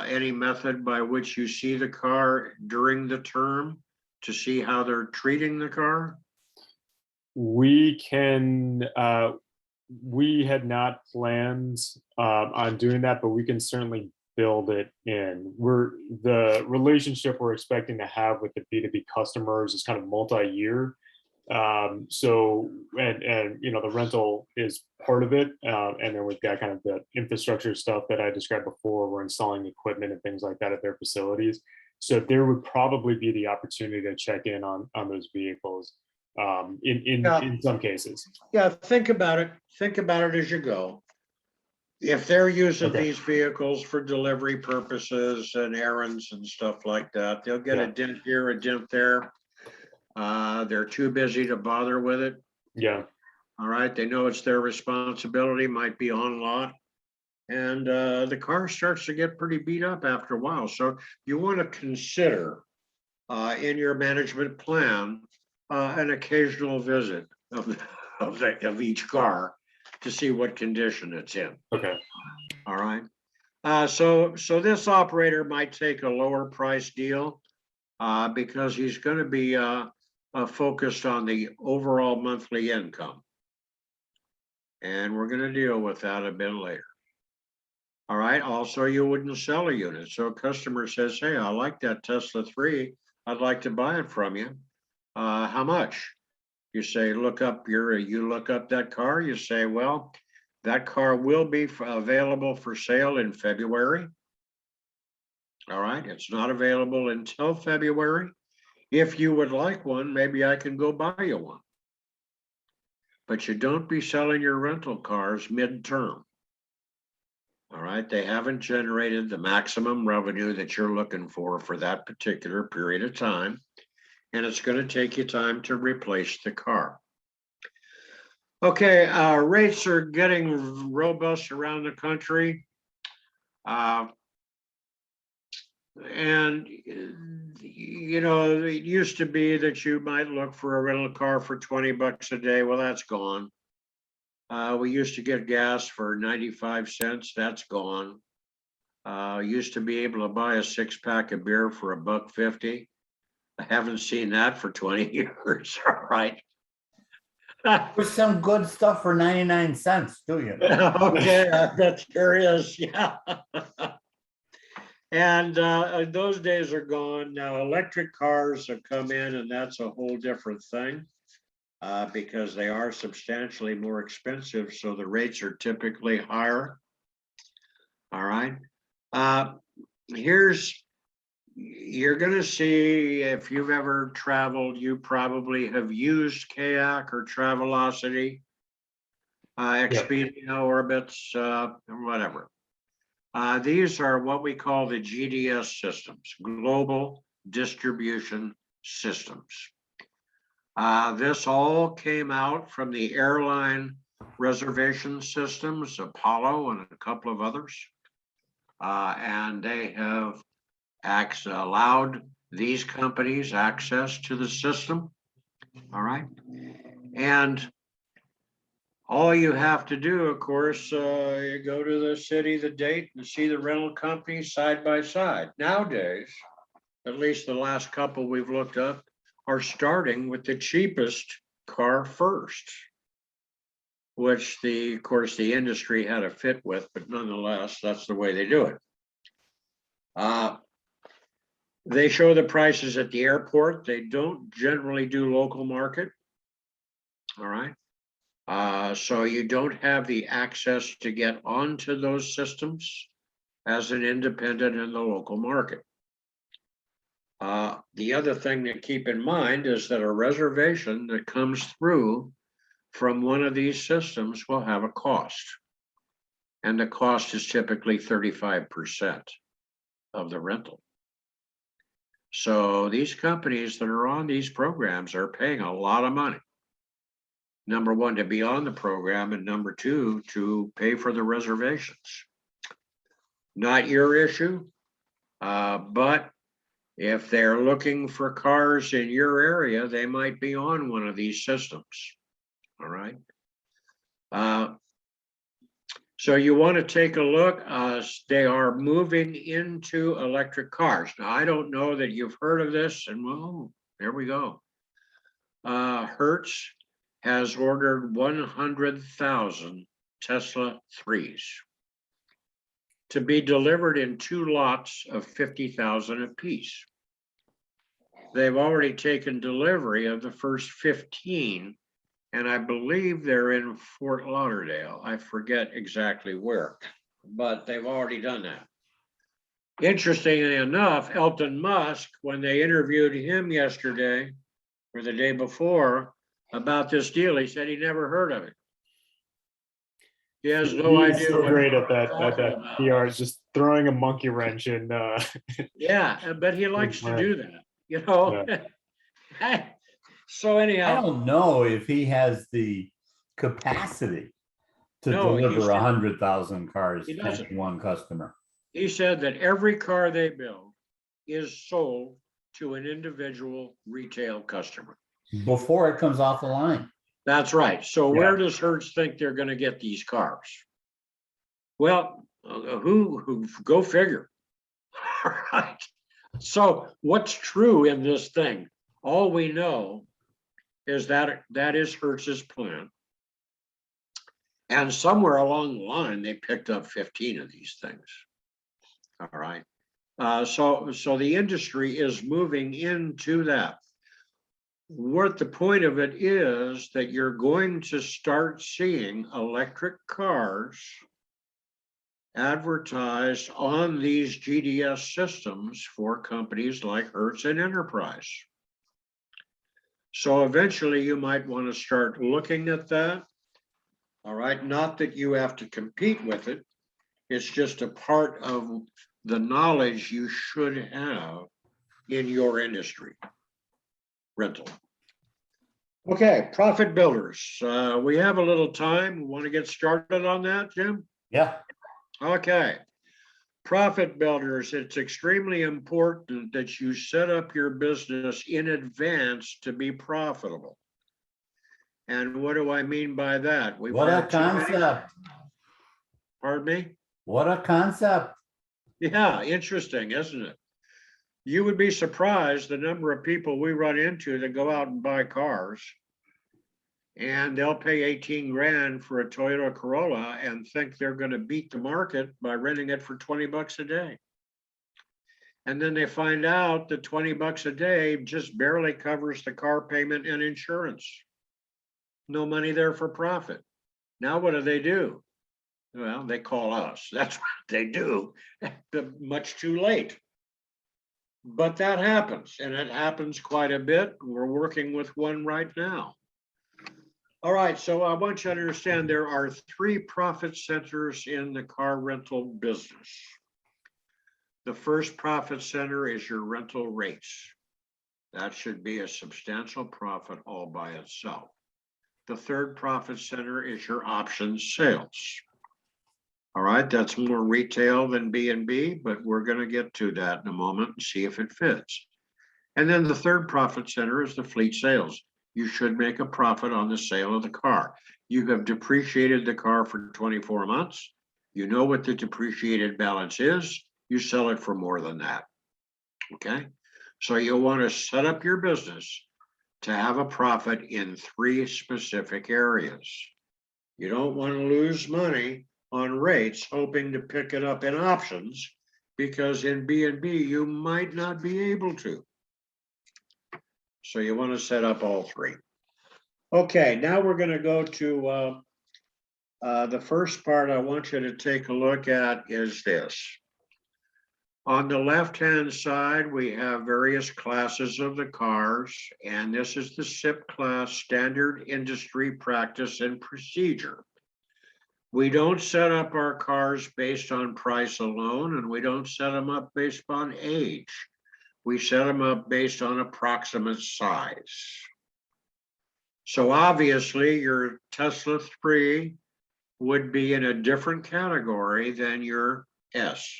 any method by which you see the car during the term to see how they're treating the car? We can, we had not planned on doing that, but we can certainly build it in. The relationship we're expecting to have with the B2B customers is kind of multi-year. So, and you know, the rental is part of it. And then we've got kind of the infrastructure stuff that I described before. We're installing equipment and things like that at their facilities. So there would probably be the opportunity to check in on those vehicles in some cases. Yeah, think about it. Think about it as you go. If they're using Okay. these vehicles for delivery purposes and errands and stuff like that, they'll get a dent here, a dent there. They're too busy to bother with it. Yeah. All right. They know it's their responsibility, might be on lot. And the car starts to get pretty beat up after a while. So you want to consider in your management plan an occasional visit of each car to see what condition it's in. Okay. All right. So this operator might take a lower price deal because he's going to be focused on the overall monthly income. And we're going to deal with that a bit later. All right. Also, you wouldn't sell a unit. So a customer says, hey, I like that Tesla 3. I'd like to buy it from you. How much? You say, you look up that car. You say, well, that car will be available for sale in February. All right. It's not available until February. If you would like one, maybe I can go buy you one. But you don't be selling your rental cars midterm. All right, they haven't generated the maximum revenue that you're looking for that particular period of time. And it's going to take you time to replace the car. Okay, rates are getting robust around the country. And, you know, it used to be that you might look for a rental car for $20 a day. Well, that's gone. We used to get gas for 95 cents. That's gone. Used to be able to buy a 6-pack of beer for $1.50. I haven't seen that for 20 years. All right. There's some good stuff for 99 cents, do you? Okay, I bet there is. Yeah. And those days are gone. Now, electric cars have come in, and that's a whole different thing. Because they are substantially more expensive, so the rates are typically higher. All right. You're going to see, if you've ever traveled, you probably have used Kayak or Travelocity, Expedia, Orbitz, or whatever. These are what we call the GDS systems, Global Distribution Systems. This all came out from the airline reservation systems, Apollo and a couple of others. And they have allowed these companies access to the system. All right. And all you have to do, of course, you go to the city, the date, and see the rental company side by side. Nowadays, at least the last couple we've looked up, are starting with the cheapest car first, which of course, the industry had a fit with, but nonetheless, that's the way they do it. They show the prices at the airport. They don't generally do local market. All right. So you don't have the access to get onto those systems as an independent in the local market. The other thing to keep in mind is that a reservation that comes through from one of these systems will have a cost. And the cost is typically 35% of the rental. So these companies that are on these programs are paying a lot of money. Number one, to be on the program, and number two, to pay for the reservations. Not your issue, but if they're looking for cars in your area, they might be on one of these systems. All right. So you want to take a look. They are moving into electric cars. Now, I don't know that you've heard of this, and well, there we go. Hertz has ordered 100,000 Tesla 3s to be delivered in 2 lots of 50,000 apiece. They've already taken delivery of the first 15, and I believe they're in Fort Lauderdale. I forget exactly where, but they've already done that. Interestingly enough, Elon Musk, when they interviewed him yesterday or the day before about this deal, he said he never heard of it. He has no He's idea. so what great they're at that talking about. PR, just throwing a monkey wrench in. Yeah, but he likes to do that, you know. So I anyhow, don't know if he has the capacity to No, he deliver said- 100,000 cars He to doesn't. one customer. He said that every car they build is sold to an individual retail customer. Before it comes off the line. That's right. So where does Hertz think they're gonna get these cars? Well, who, go figure. All right. So what's true in this thing? All we know is that that is Hertz's plan. And somewhere along the line, they picked up 15 of these things. All right. So the industry is moving into that. What the point of it is that you're going to start seeing electric cars advertised on these GDS systems for companies like Hertz and Enterprise. So eventually you might want to start looking at that. All right, not that you have to compete with it. It's just a part of the knowledge you should have in your industry. Rental. Okay, profit builders. We have a little time. Want to get started on that, Jim? Yeah. Okay. Profit builders, it's extremely important that you set up your business in advance to be profitable. And what do I mean by that? What a concept. Pardon me? What a concept. Yeah, interesting, isn't it? You would be surprised the number of people we run into that go out and buy cars. And they'll pay 18 grand for a Toyota Corolla and think they're going to beat the market by renting it for 20 bucks a day. And then they find out that 20 bucks a day just barely covers the car payment and insurance. No money there for profit. Now what do? Well, they call us. That's what they do. Much too late. But that happens, and it happens quite a bit. We're working with one right now. All right, so I want you to understand there are 3 profit centers in the car rental business. The first profit center is your rental rates. That should be a substantial profit all by itself. The third profit center is your option sales. All right, that's more retail than B&B, but we're going to get to that in a moment and see if it fits. And then the third profit center is the fleet sales. You should make a profit on the sale of the car. You have depreciated the car for 24 months. You know what the depreciated balance is. You sell it for more than that. Okay. So you'll want to set up your business to have a profit in 3 specific areas. You don't want to lose money on rates hoping to pick it up in options, because in B&B you might not be able to. So you want to set up all 3. Okay, now we're going to go to the first part I want you to take a look at is this. On the left-hand side, we have various classes of the cars, and this is the SIP class, Standard Industry Practice and Procedure. We don't set up our cars based on price alone, and we don't set them up based on age. We set them up based on approximate size. So obviously your Tesla 3 would be in a different category than your S.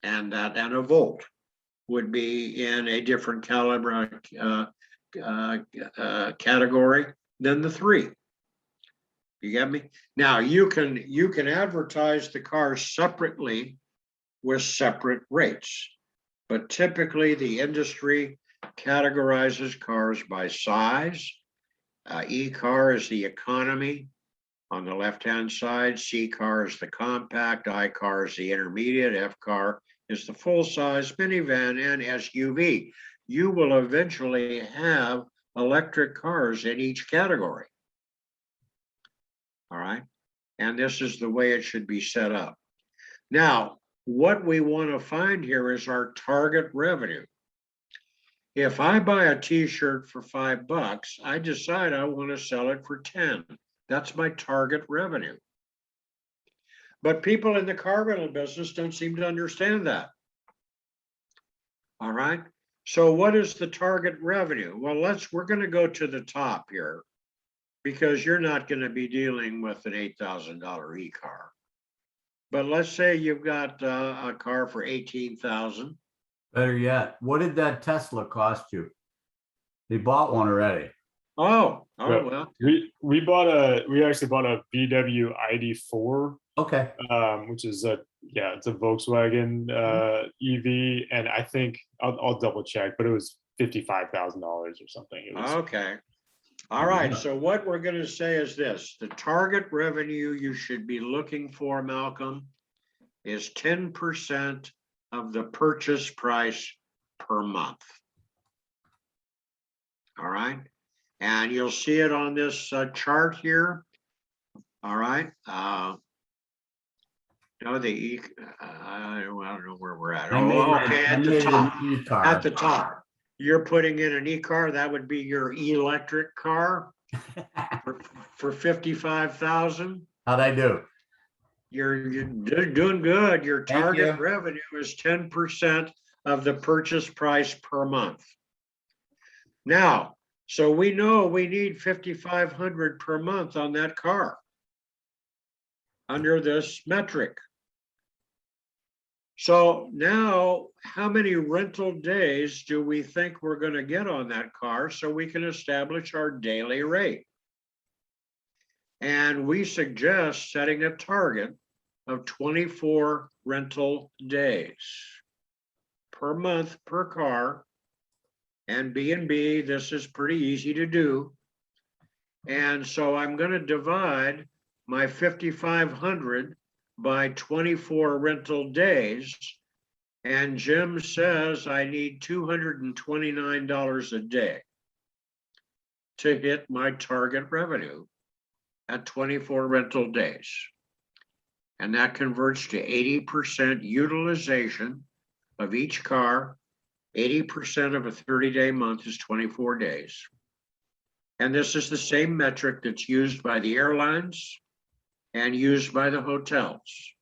And a Volt would be in a different caliber category than the 3. You get me? Now you can advertise the cars separately with separate rates. But typically the industry categorizes cars by size. E-car is the economy on the left-hand side. C-car is the compact. I-car is the intermediate. F-car is the full-size minivan and SUV. You will eventually have electric cars in each category. All right. And this is the way it should be set up. Now, what we want to find here is our target revenue. If I buy a t-shirt for $5, I decide I want to sell it for 10. That's my target revenue. But people in the car rental business don't seem to understand that. All right. So what is the target revenue? Well, we're going to go to the top here. because you're not gonna be dealing with an $8,000 e-car. But let's say you've got a car for 18,000. Better yet, what did that Tesla cost you? They bought one already. Oh, Yeah. well, We actually bought a VW ID4, Okay, which is it's a Volkswagen EV, and I think I'll double check, but it was $55,000 or something. It was okay. All right, Yeah. so what we're gonna say is this, the target revenue you should be looking for, Malcolm, is 10% of the purchase price per month. All right, and you'll see it on this chart here. All right. No, I don't know where we're at. I made Oh, it- okay, I at made the it an top, e-car. at the top. You're putting in an e-car, that would be your electric car for 55,000. How'd I do? You're doing good. Your Thank target you. revenue is 10% of the purchase price per month. Now, so we know we need 5,500 per month on that car under this metric. So now, how many rental days do we think we're going to get on that car so we can establish our daily rate? And we suggest setting a target of 24 rental days per month per car. And B&B, this is pretty easy to do. And so I'm going to divide my 5,500 by 24 rental days. And Jim says I need $229 a day to hit my target revenue at 24 rental days. And that converts to 80% utilization of each car. 80% of a 30-day month is 24 days. And this is the same metric that's used by the airlines and used by the hotels.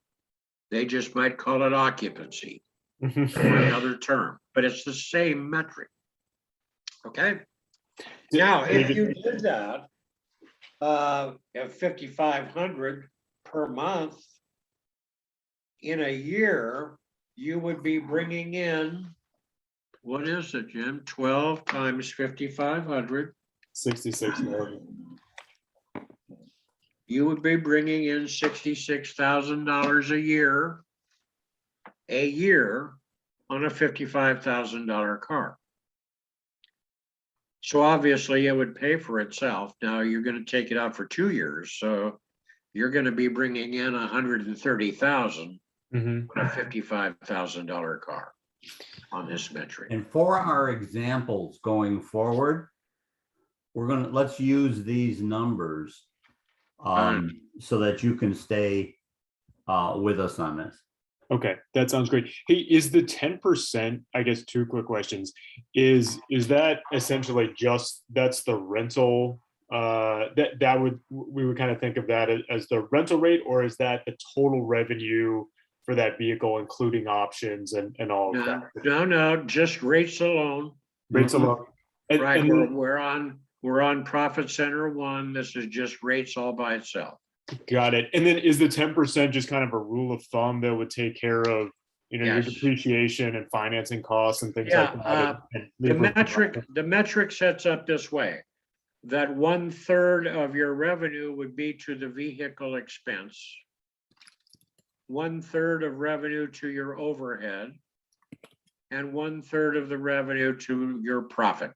They just might call it occupancy or another term, but it's the same metric. Okay. Now, if you did that at 5,500 per month in a year, you would be bringing in, what is it, Jim? 12 times 5,500. 66 million. You would be bringing in $66,000 a year on a $55,000 car. So obviously it would pay for itself. Now you're going to take it out for 2 years. So you're going to be bringing in 130,000 on a $55,000 car on this metric. And for our examples going forward, let's use these numbers so that you can stay with us on this. Okay, that sounds great. Hey, is the 10%, I guess 2 quick questions, is that essentially just, that's the rental, we would kind of think of that as the rental rate, or is that the total revenue for that vehicle, including options and all of that? No, just rates alone. Rates alone. Right, And then- we're on Profit Center 1. This is just rates all by itself. Got it. And then is the 10% just kind of a rule of thumb that would take care of, your Yes. depreciation and financing costs and things like that? The metric sets up this way, that 1/3 of your revenue would be to the vehicle expense, 1/3 of revenue to your overhead, and 1/3 of the revenue to your profit.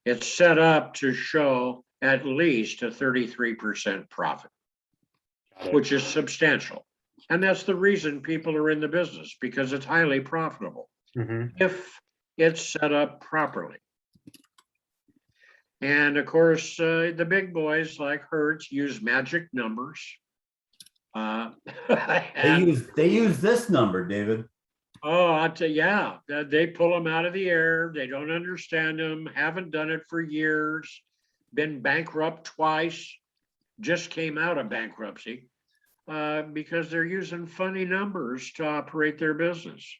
It's set up to show at least a 33% profit, which is substantial. And that's the reason people are in the business, because it's highly profitable if it's set up properly. And of course, the big boys like Hertz use magic numbers. They use this number, David. Oh, I'll tell you, yeah, they pull them out of the air. They don't understand them, haven't done it for years, been bankrupt twice, just came out of bankruptcy because they're using funny numbers to operate their business.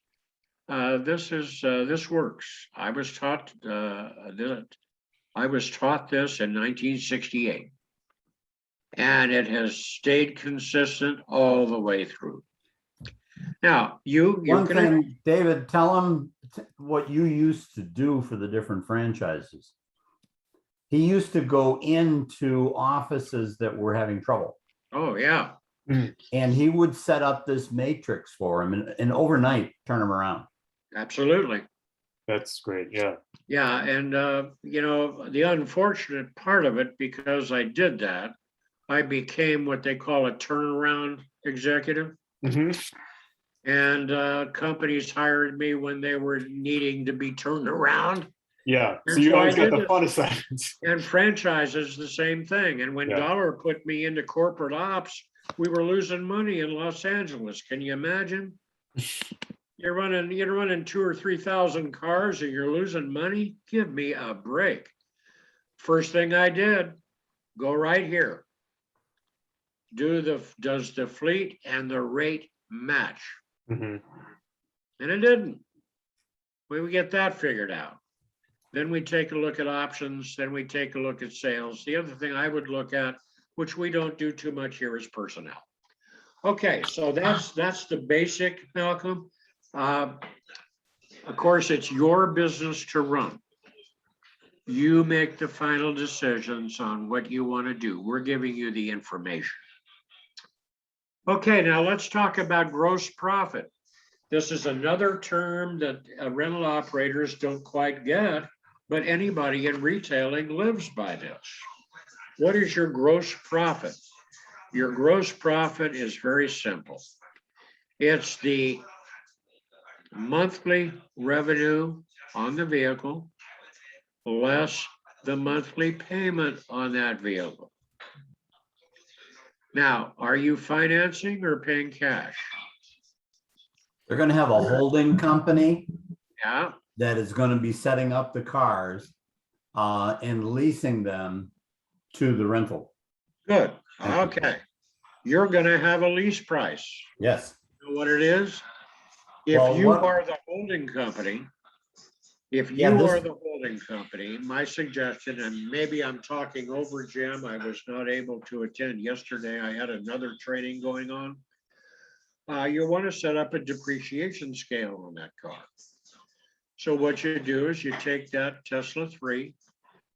This works. I was taught that. I was taught this in 1968. And it has stayed consistent all the way through. Now, you One can, thing, David, tell him what you used to do for the different franchises. He used to go into offices that were having trouble, oh, yeah, and he would set up this matrix for him and overnight turn him around. absolutely. That's great. Yeah. Yeah, and, you know, the unfortunate part of it, because I did that, I became what they call a turnaround executive. Mhm. And companies hired me when they were needing to be turned around. Yeah. So And you so I always got did the it. fun assignments. And franchises, the same thing. And when Yeah. Dollar put me into corporate ops, we were losing money in Los Angeles. Can you imagine? You're running 2,000 or 3,000 cars and you're losing money? Give me a break. First thing I did, go right here. Does the fleet and the rate match? Mhm. And it didn't. We get that figured out. Then we take a look at options, then we take a look at sales. The other thing I would look at, which we don't do too much here, is personnel. Okay, so that's the basic, Malcolm. Of course, it's your business to run. You make the final decisions on what you want to do. We're giving you the information. Okay, now let's talk about gross profit. This is another term that rental operators don't quite get, but anybody in retailing lives by this. What is your gross profit? Your gross profit is very simple. It's the monthly revenue on the vehicle less the monthly payment on that vehicle. Now, are you financing or paying cash? They're going to have a holding company Yeah, that is going to be setting up the cars and leasing them to the rental. good. Okay. You're gonna have a lease price. Yes. You know what it is? Well, If you what- are the holding company, Yeah, this- my suggestion, and maybe I'm talking over Jim, I was not able to attend yesterday. I had another training going on. You want to set up a depreciation scale on that car. So what you do is you take that Tesla 3,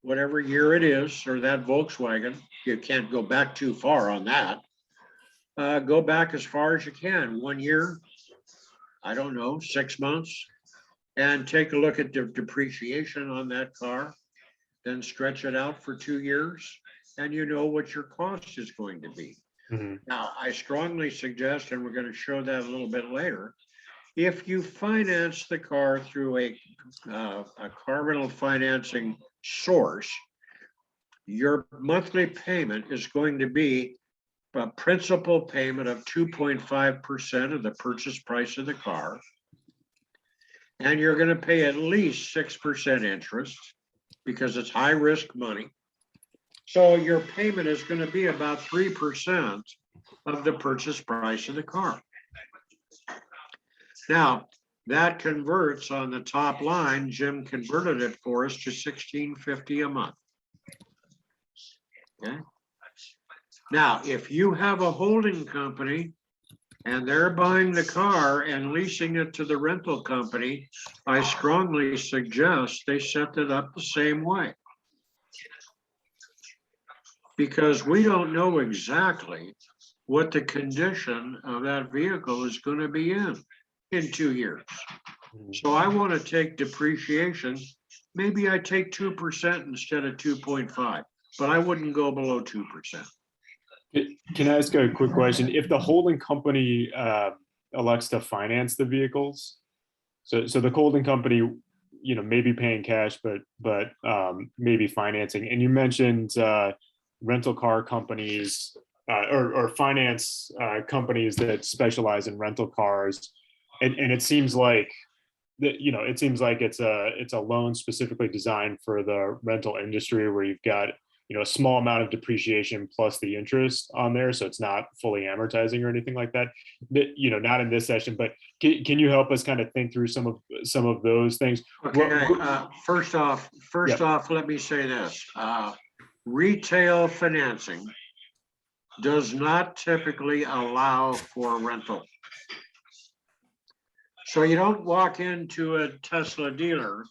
whatever year it is, or that Volkswagen, you can't go back too far on that. Go back as far as you can, 1 year, I don't know, 6 months, and take a look at the depreciation on that car. Then stretch it out for 2 years, and you know what your cost is going to be. Mhm. Now, I strongly suggest, and we're going to show that a little bit later, if you finance the car through a car rental financing source, your monthly payment is going to be a principal payment of 2.5% of the purchase price of the car. And you're going to pay at least 6% interest because it's high risk money. So your payment is going to be about 3% of the purchase price of the car. Now, that converts on the top line, Jim converted it for us to $1,650 a month. Okay. Now, if you have a holding company and they're buying the car and leasing it to the rental company, I strongly suggest they set it up the same way. Because we don't know exactly what the condition of that vehicle is going to be in 2 years. So I want to take depreciation. Maybe I take 2% instead of 2.5, but I wouldn't go below 2%. Can I ask a quick question? If the holding company elects to finance the vehicles, so the holding company, you know, maybe paying cash, but maybe financing. And you mentioned rental car companies or finance companies that specialize in rental cars, and it seems like that, you know, it seems like it's a loan specifically designed for the rental industry where you've got a small amount of depreciation plus the interest on there, so it's not fully amortizing or anything like that. Not in this session, but can you help us kind of think through some of those things? Okay, first off, let me say this. Retail financing does not typically allow for rental. So you don't walk into a Tesla dealer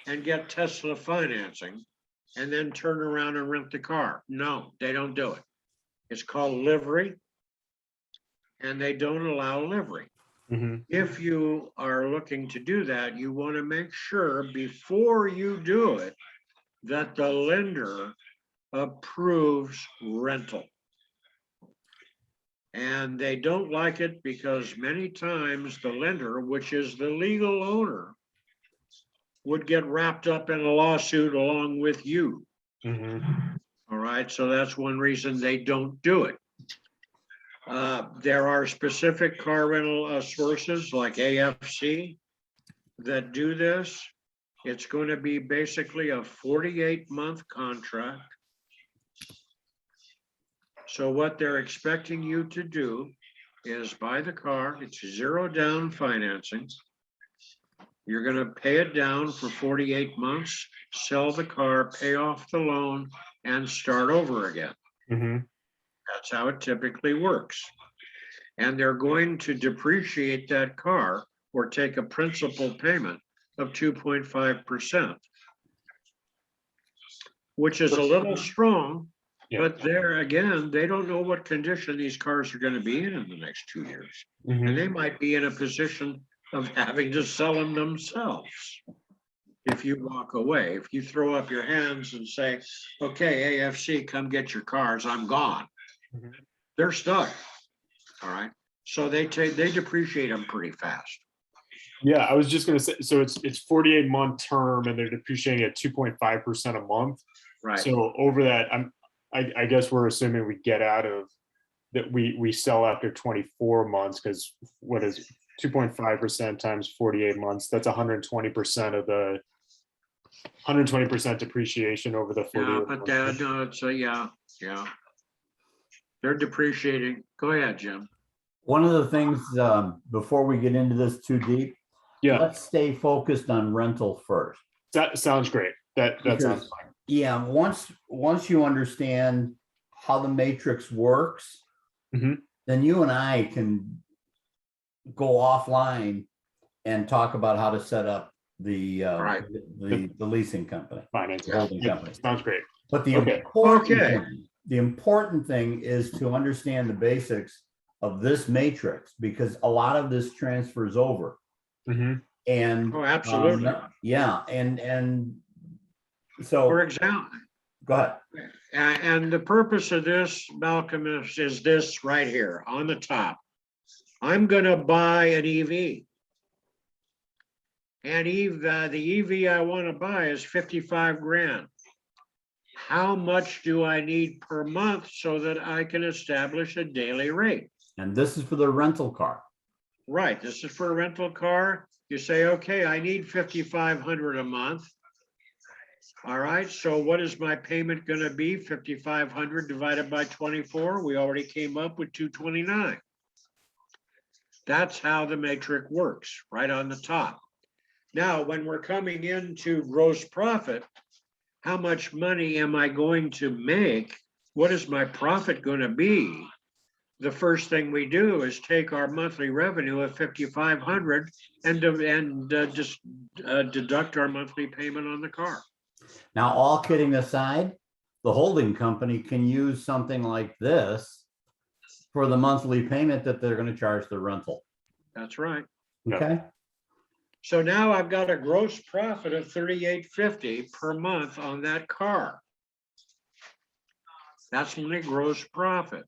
and get Tesla financing and then turn around and rent the car. No, they don't do it. It's called livery, and they don't allow livery. Mhm. If you are looking to do that, you want to make sure before you do it that the lender approves rental. And they don't like it because many times the lender, which is the legal owner, would get wrapped up in a lawsuit along with you. Mhm. All right, so that's one reason they don't do it. There are specific car rental sources like AFC that do this. It's going to be basically a 48-month contract. So what they're expecting you to do is buy the car. It's 0 down financing. You're going to pay it down for 48 months, sell the car, pay off the loan, and start over again. Mhm. That's how it typically works. And they're going to depreciate that car or take a principal payment of 2.5%, which is a little strong. Yeah. But there again, they don't know what condition these cars are going to be in the next 2 years. Mhm. And they might be in a position of having to sell them themselves. If you walk away, if you throw up your hands and say, okay, AFC, come get your cars, I'm gone. Mhm. They're stuck. All right. So they depreciate them pretty fast. Yeah, I was just gonna say, so it's 48-month term and they're depreciating at 2.5% a month. Right. So over that, I guess we're assuming we get out of that, we sell after 24 months, because what is 2.5% times 48 months? That's 120% of the 120% depreciation over the 48 Yeah, but months. no, it's yeah. They're depreciating. Go ahead, Jim. One of the things, before we get into this too deep, Yeah, let's stay focused on rental first. that sounds great. That Because, sounds fine. yeah, once you understand how the matrix works, Mhm. then you and I can go offline and talk about how to set up the Right. the leasing company, Finance. holding Yeah, company. sounds great. But the Okay. important thing is to understand the basics of this matrix, because a lot of this transfers over. Mhm. And Oh, absolutely. yeah, and so For example, go ahead. and the purpose of this, Malcolm, is this right here on the top. I'm going to buy an EV. And the EV I want to buy is 55 grand. How much do I need per month so that I can establish a daily rate? And this is for the rental car. Right, this is for a rental car. You say, okay, I need 5,500 a month. All right, so what is my payment going to be? 5,500 divided by 24. We already came up with 229. That's how the matrix works, right on the top. Now, when we're coming into gross profit, how much money am I going to make? What is my profit going to be? The first thing we do is take our monthly revenue of 5,500 and just deduct our monthly payment on the car. Now, all kidding aside, the holding company can use something like this for the monthly payment that they're going to charge the rental. That's right. Yeah. Okay. So now I've got a gross profit of $3,850 per month on that car. That's my gross profit.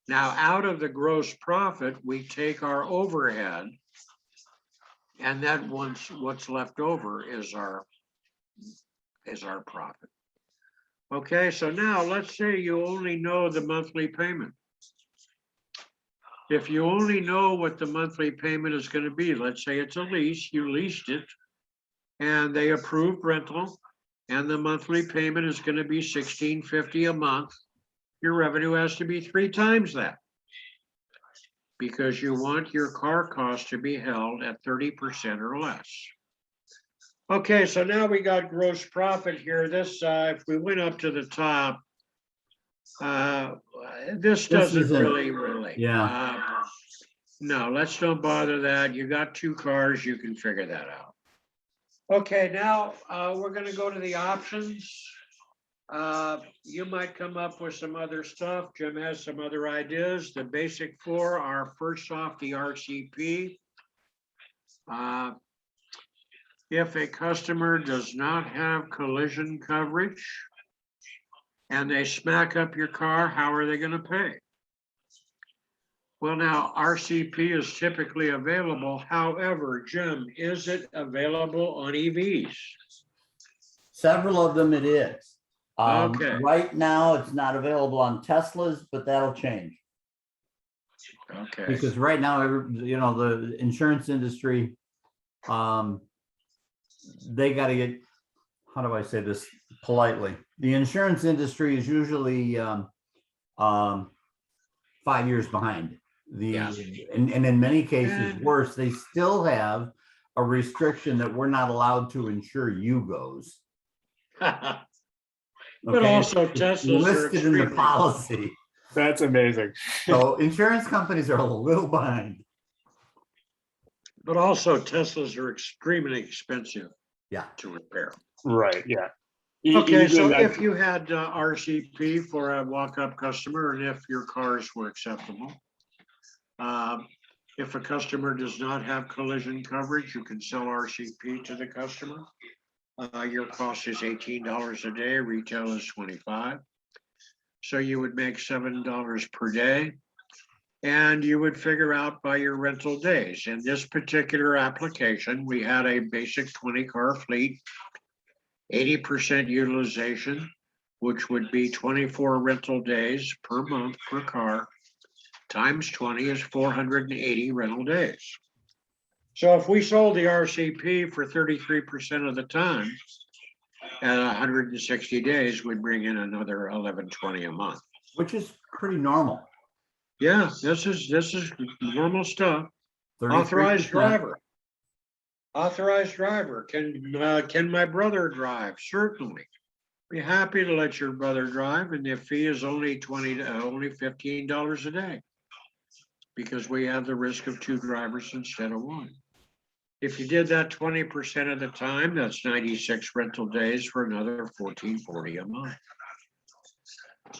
Now, out of the gross profit, we take our overhead, and then what's left over is our profit. Okay, so now let's say you only know the monthly payment. If you only know what the monthly payment is going to be, let's say it's a lease, you leased it, and they approved rental, and the monthly payment is gonna be $16.50 a month, your revenue has to be 3 times that. Because you want your car cost to be held at 30% or less. Okay, so now we got gross profit here. This, if we went up to the top, this doesn't isn't- really relate. yeah. No, let's don't bother that. You got 2 cars, you can figure that out. Okay, now, we're gonna go to the options. You might come up with some other stuff. Jim has some other ideas. The basic 4 are first off, the RCP. If a customer does not have collision coverage and they smack up your car, how are they gonna pay? Well, now RCP is typically available. However, Jim, is it available on EVs? Several of them it is. Okay. Right now, it's not available on Teslas, but that'll change. Okay, Because right now, the insurance industry, they got to get, how do I say this politely? The insurance industry is usually 5 years behind. Yeah. And in many cases, And- worse, they still have a restriction that we're not allowed to insure Yugos. but Okay? also It's Teslas are listed in the extremely. policy. That's amazing. So insurance companies are a little behind. But also Teslas are extremely expensive Yeah. to repair. Right, yeah. Okay, so Even that- if you had RCP for a walk-up customer and if your cars were acceptable. If a customer does not have collision coverage, you can sell RCP to the customer. Your cost is $18 a day, retail is 25. So you would make $7 per day. And you would figure out by your rental days. In this particular application, we had a basic 20-car fleet, 80% utilization, which would be 24 rental days per month per car, times 20 is 480 rental days. So if we sold the RCP for 33% of the time, at 160 days, we'd bring in another $11.20 a month. Which is pretty normal. Yeah, this is normal stuff. 33%. Authorized driver. Authorized driver. Can my brother drive? Certainly. Be happy to let your brother drive, and the fee is only $15 a day. Because we have the risk of 2 drivers instead of 1. If you did that 20% of the time, that's 96 rental days for another $14.40 a month.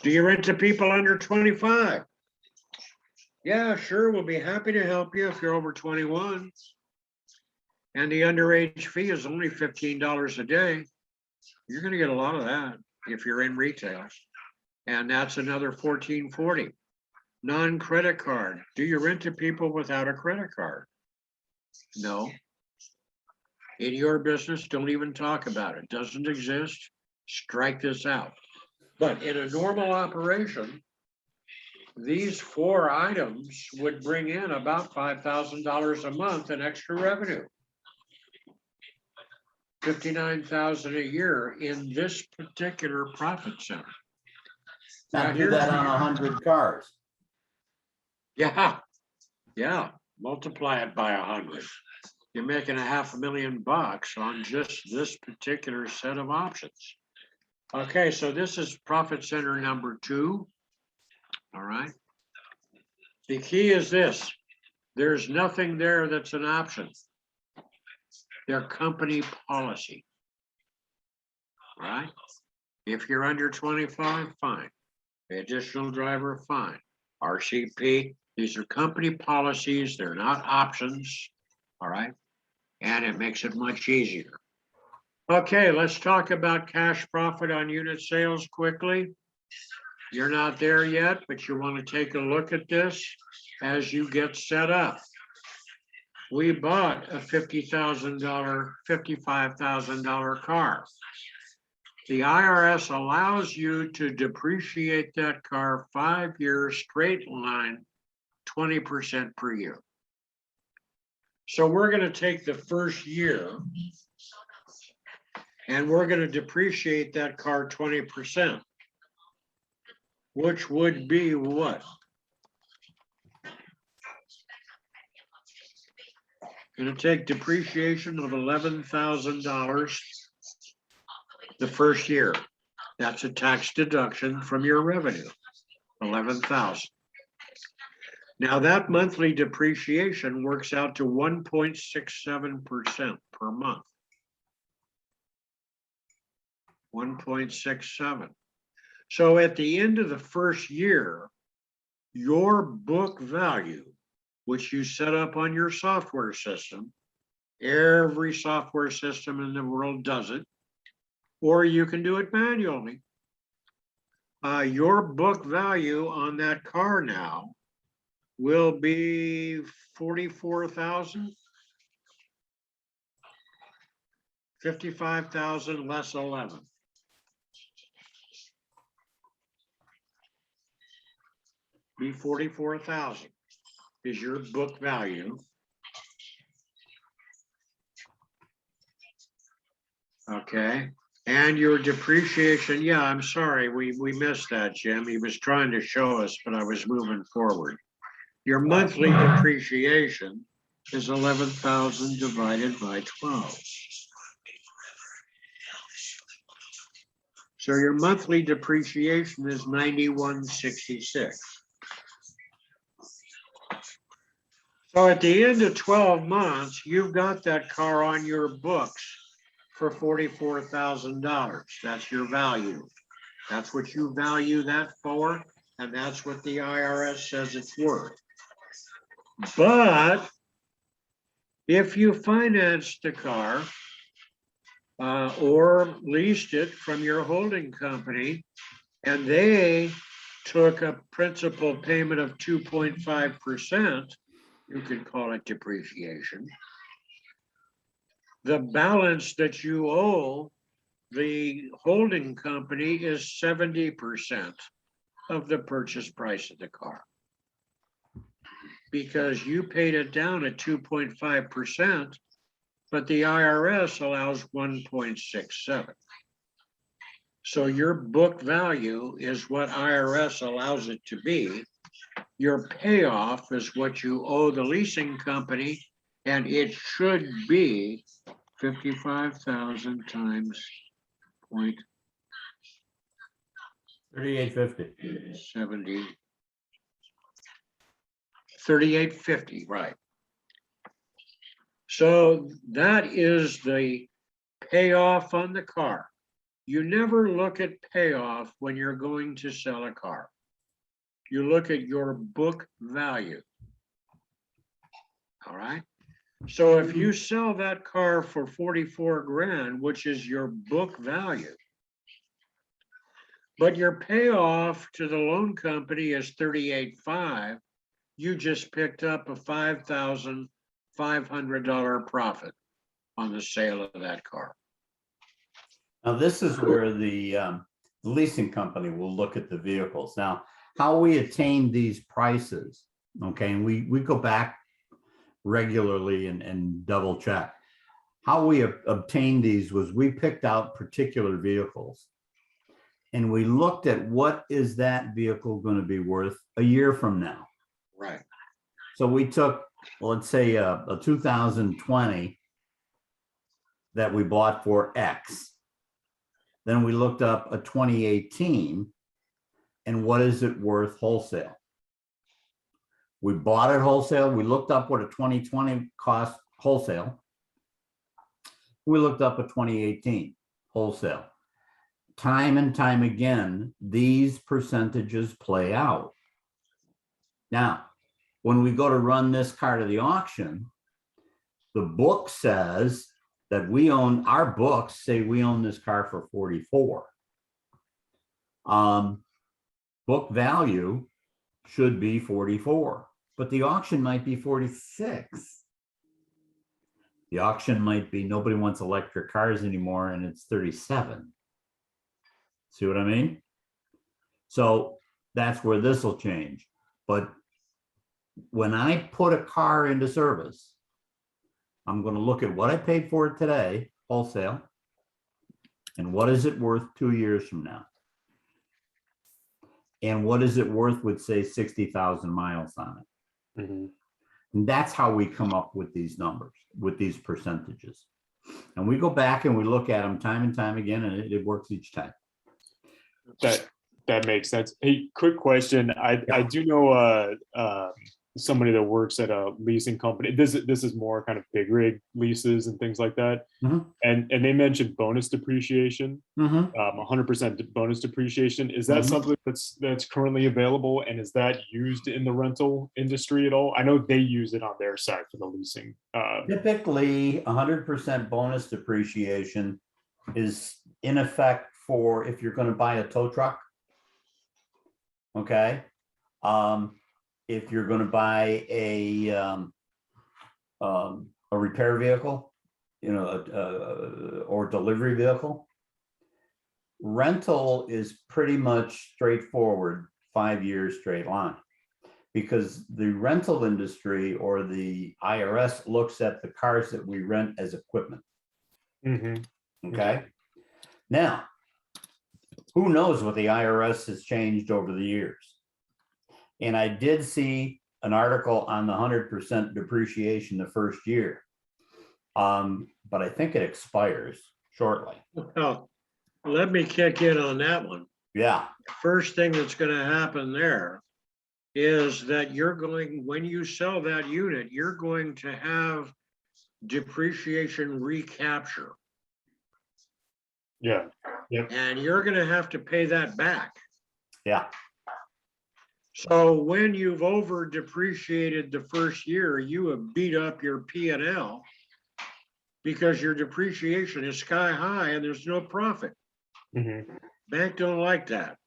Do you rent to people under 25? Yeah, sure, we'll be happy to help you if you're over 21. And the underage fee is only $15 a day. You're gonna get a lot of that if you're in retail. And that's another $14.40. Non-credit card. Do you rent to people without a credit card? No. In your business, don't even talk about it. Doesn't exist. Strike this out. But in a normal operation, these 4 items would bring in about $5,000 a month in extra revenue. $59,000 a year in this particular profit center. Now do that on 100 cars. Yeah, yeah, multiply it by 100. You're making $500,000 on just this particular set of options. Okay, so this is profit center number 2. All right. The key is this. There's nothing there that's an option. They're company policy. All right. If you're under 25, fine. The additional driver, fine. RCP, these are company policies. They're not options. All right. And it makes it much easier. Okay, let's talk about cash profit on unit sales quickly. You're not there yet, but you want to take a look at this as you get set up. We bought a $50,000, $55,000 car. The IRS allows you to depreciate that car 5 years straight line, 20% per year. So we're going to take the first year And we're gonna depreciate that car 20%. Which would be what? Gonna take depreciation of $11,000 the first year. That's a tax deduction from your revenue, 11,000. Now that monthly depreciation works out to 1.67% per month. 1.67. So at the end of the first year, your book value, which you set up on your software system, every software system in the world does it, or you can do it manually. Your book value on that car now will be 44,000. 55,000 less 11. Be 44,000 is your book value. Okay, and your depreciation, yeah, I'm sorry, we missed that, Jim. He was trying to show us, but I was moving forward. Your monthly depreciation is 11,000 divided by 12. So your monthly depreciation is 91.66. So at the end of 12 months, you've got that car on your books for $44,000. That's your value. That's what you value that for, and that's what the IRS says it's worth. But if you financed the car or leased it from your holding company, and they took a principal payment of 2.5%, you could call it depreciation. The balance that you owe the holding company is 70% of the purchase price of the car. Because you paid it down at 2.5%, but the IRS allows 1.67. So your book value is what IRS allows it to be. Your payoff is what you owe the leasing company, and it should be 55,000 times 3850. 3850, right? So that is the payoff on the car. You never look at payoff when you're going to sell a car. You look at your book value. All right. So if you sell that car for 44 grand, which is your book value, but your payoff to the loan company is 38.5, you just picked up a $5,500 profit on the sale of that car. Now, this is where the leasing company will look at the vehicles. Now, how we attain these prices, okay, and we go back regularly and double check. How we obtained these was we picked out particular vehicles and we looked at what is that vehicle going to be worth a year from now. Right. So we took, let's say a 2020 that we bought for X. Then we looked up a 2018 and what is it worth wholesale. We bought it wholesale. We looked up what a 2020 cost wholesale. We looked up a 2018 wholesale. Time and time again, these percentages play out. Now, when we go to run this car to the auction, the book says that we own, our books say we own this car for 44. Book value should be 44, but the auction might be 46. The auction might be nobody wants electric cars anymore and it's 37. See what I mean? So that's where this will change. But when I put a car into service, I'm going to look at what I paid for it today, wholesale. And what is it worth 2 years from now? And what is it worth with, say, 60,000 miles on it? Mhm. And that's how we come up with these numbers, with these percentages. And we go back and we look at them time and time again, and it works each time. That makes sense. Hey, quick question. I do know somebody that works at a leasing company. This is more kind of big rig leases and things like that. Mhm. And they mentioned bonus depreciation, Mhm. 100% bonus depreciation. Is that Mhm. something that's currently available, and is that used in the rental industry at all? I know they use it on their side for the leasing. Typically, 100% bonus depreciation is in effect for if you're going to buy a tow truck. Okay. If you're going to buy a repair vehicle, or delivery vehicle, rental is pretty much straightforward, 5 years straight line, because the rental industry or the IRS looks at the cars that we rent as equipment. Mhm. Okay. Now, who knows what the IRS has changed over the years? And I did see an article on the 100% depreciation the first year. But I think it expires shortly. Well, let me kick in on that one. Yeah. First thing that's gonna happen there is that when you sell that unit, you're going to have depreciation recapture, Yeah. and you're gonna have to pay that back. Yeah. So when you've over depreciated the first year, you have beat up your P&L because your depreciation is sky high and there's no profit. Mhm. Bank don't like that.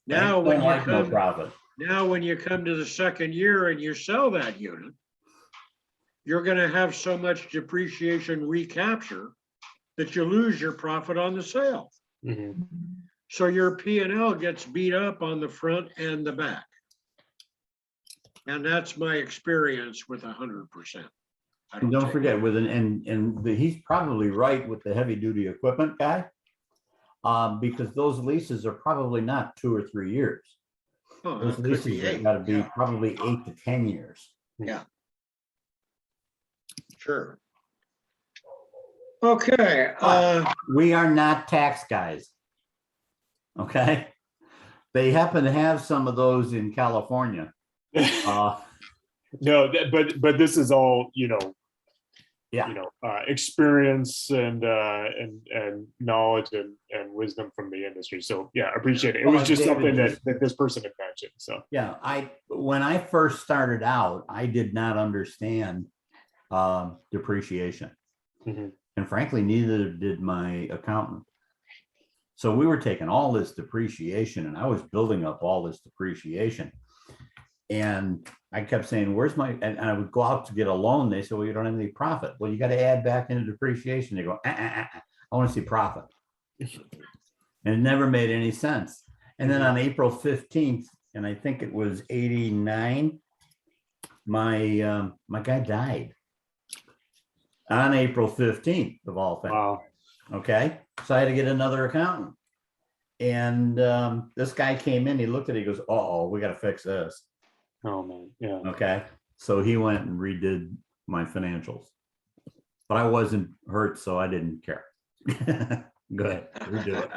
Now, when no profit. Now, when you come to the second year and you sell that unit, you're gonna have so much depreciation recapture that you lose your profit on the sale. Mhm. So your P&L gets beat up on the front and the back. And that's my experience with 100%. And don't forget with he's probably right with the heavy duty equipment guy. Because those leases are probably not 2 or 3 years. Oh, Those that could be leases have 8. got to be Yeah, probably 8 to 10 years. sure. Okay, We are not tax guys. Okay. They happen to have some of those in California. No, but this is all, Yeah. experience and knowledge and wisdom from the industry. So yeah, I appreciate it. It was just David, something that this person had mentioned. So Yeah. When I first started out, I did not understand depreciation. Mhm. And frankly, neither did my accountant. So we were taking all this depreciation and I was building up all this depreciation. And I kept saying, where's my, and I would go out to get a loan. They said, well, you don't have any profit. Well, you got to add back into depreciation. They go, I want to see profit. And it never made any sense. And then on April 15th, and I think it was 89, my guy died on April 15th of all things. wow. Okay. So I had to get another accountant. And this guy came in, he looked at it, he goes, uh-oh, we got to fix this. Oh man, yeah. Okay. So he went and redid my financials. But I wasn't hurt, so I didn't care. Go ahead, redo it.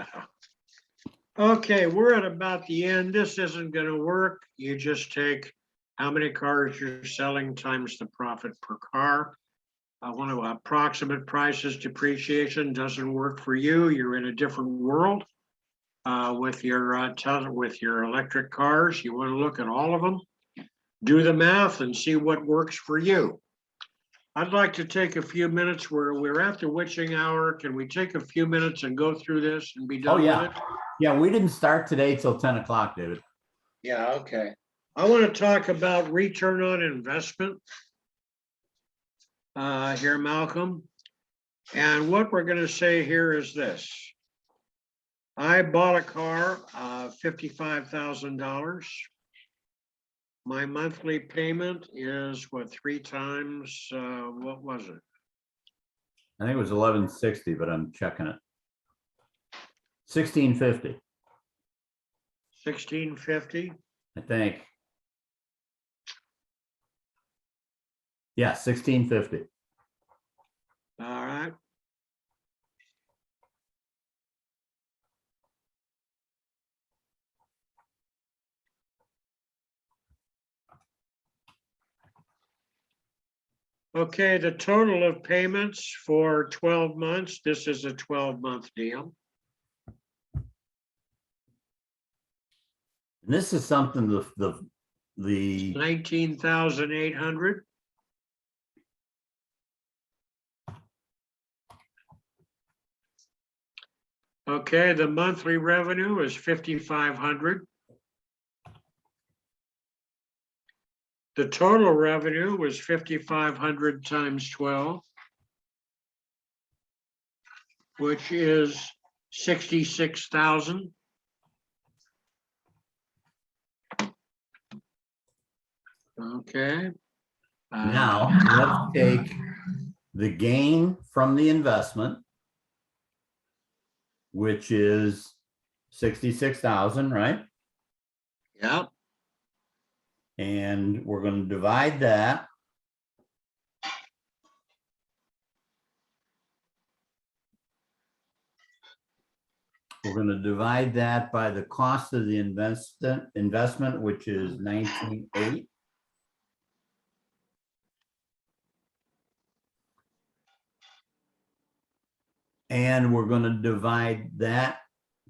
okay, we're at about the end. This isn't gonna work. You just take how many cars you're selling times the profit per car. One of approximate prices depreciation doesn't work for you. You're in a different world. With your electric cars, you want to look at all of them, do the math and see what works for you. I'd like to take a few minutes where we're at the witching hour. Can we take a few minutes and go through this and be done with it? Yeah, we didn't start today till 10 o'clock, David. Yeah, okay. I want to talk about return on investment here, Malcolm. And what we're going to say here is this. I bought a car, $55,000. My monthly payment is what, 3 times, what was it? I think it was 1160, but I'm checking it. $1,650, 1,650. I think. Yeah, 1,650. All right. Okay, the total of payments for 12 months, this is a 12-month deal. And this is something the 19,800. Okay, the monthly revenue is 5,500. The total revenue was 5,500 times 12, which is 66,000. Okay. now let's take the gain from the investment, which is 66,000, right? Yeah, And we're going to divide that. We're going to divide that by the cost of the investment, which is 19.8. And we're going to divide that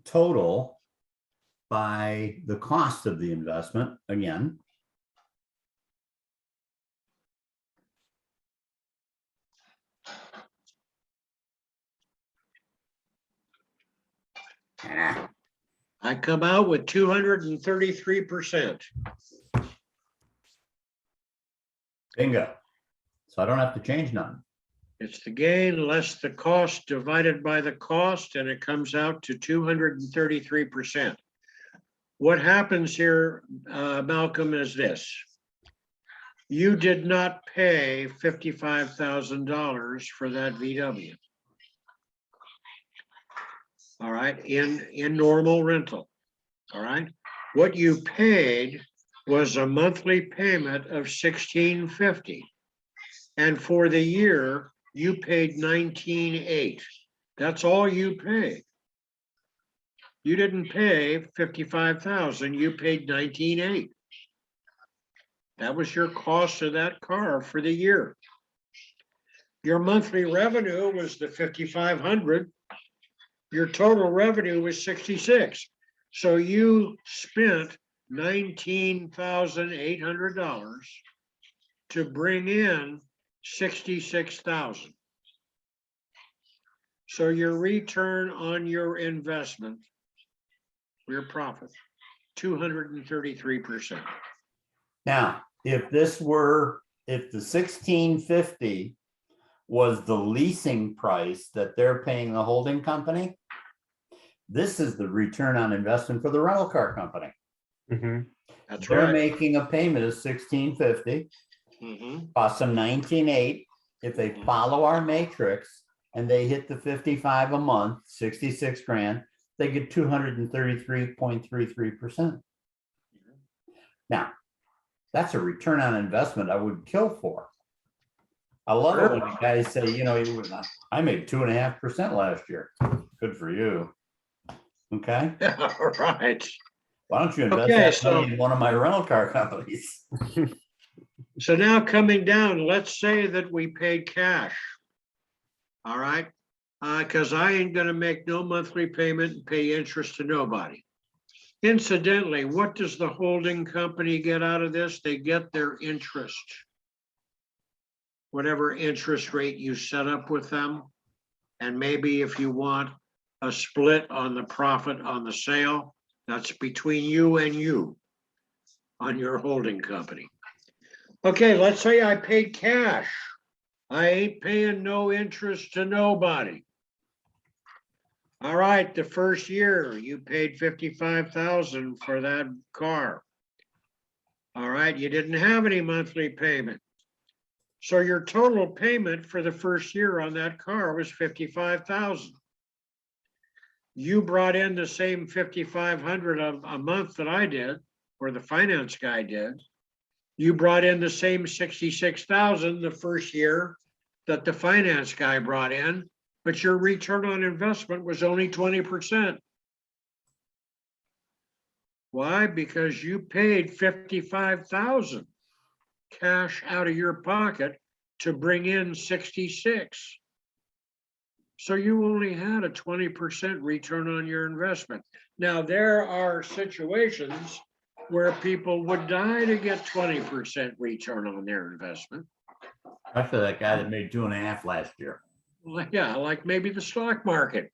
total by the cost of the investment again. I come out with 233%. Bingo. So I don't have to change nothing. It's the gain less the cost divided by the cost, and it comes out to 233%. What happens here, Malcolm, is this. You did not pay $55,000 for that VW. All right, in normal rental. All right, what you paid was a monthly payment of $1,650. And for the year, you paid $19,800. That's all you paid. You didn't pay $55,000, you paid $19,800. That was your cost of that car for the year. Your monthly revenue was the $5,500. Your total revenue was 66. So you spent $19,800 to bring in 66,000. So your return on your investment, your profit, 233%. Now, if the 1,650 was the leasing price that they're paying the holding company, this is the return on investment for the rental car company. That's They're right. making a payment of 1,650, costs them 19.8. If they follow our matrix and they hit the 55 a month, 66 grand, they get 233.33%. Now, that's a return on investment I would kill for. I love it when the guys say, you know, I made 2.5% last year. Good for you. Okay. All right. Why don't you invest Okay, that so- money in one of my rental car companies? So now coming down, let's say that we paid cash. All right, because I ain't gonna make no monthly payment and pay interest to nobody. Incidentally, what does the holding company get out of this? They get their interest. Whatever interest rate you set up with them. And maybe if you want a split on the profit on the sale, that's between you and you on your holding company. Okay, let's say I paid cash. I ain't paying no interest to nobody. All right, the first year you paid 55,000 for that car. All right, you didn't have any monthly payment. So your total payment for the first year on that car was 55,000. You brought in the same 5,500 a month that I did, or the finance guy did. You brought in the same 66,000 the first year that the finance guy brought in, but your return on investment was only 20%. Why? Because you paid 55,000 cash out of your pocket to bring in 66. So you only had a 20% return on your investment. Now, there are situations where people would die to get 20% return on their investment. Especially that guy that made 2.5 last year. Yeah, like maybe the stock market.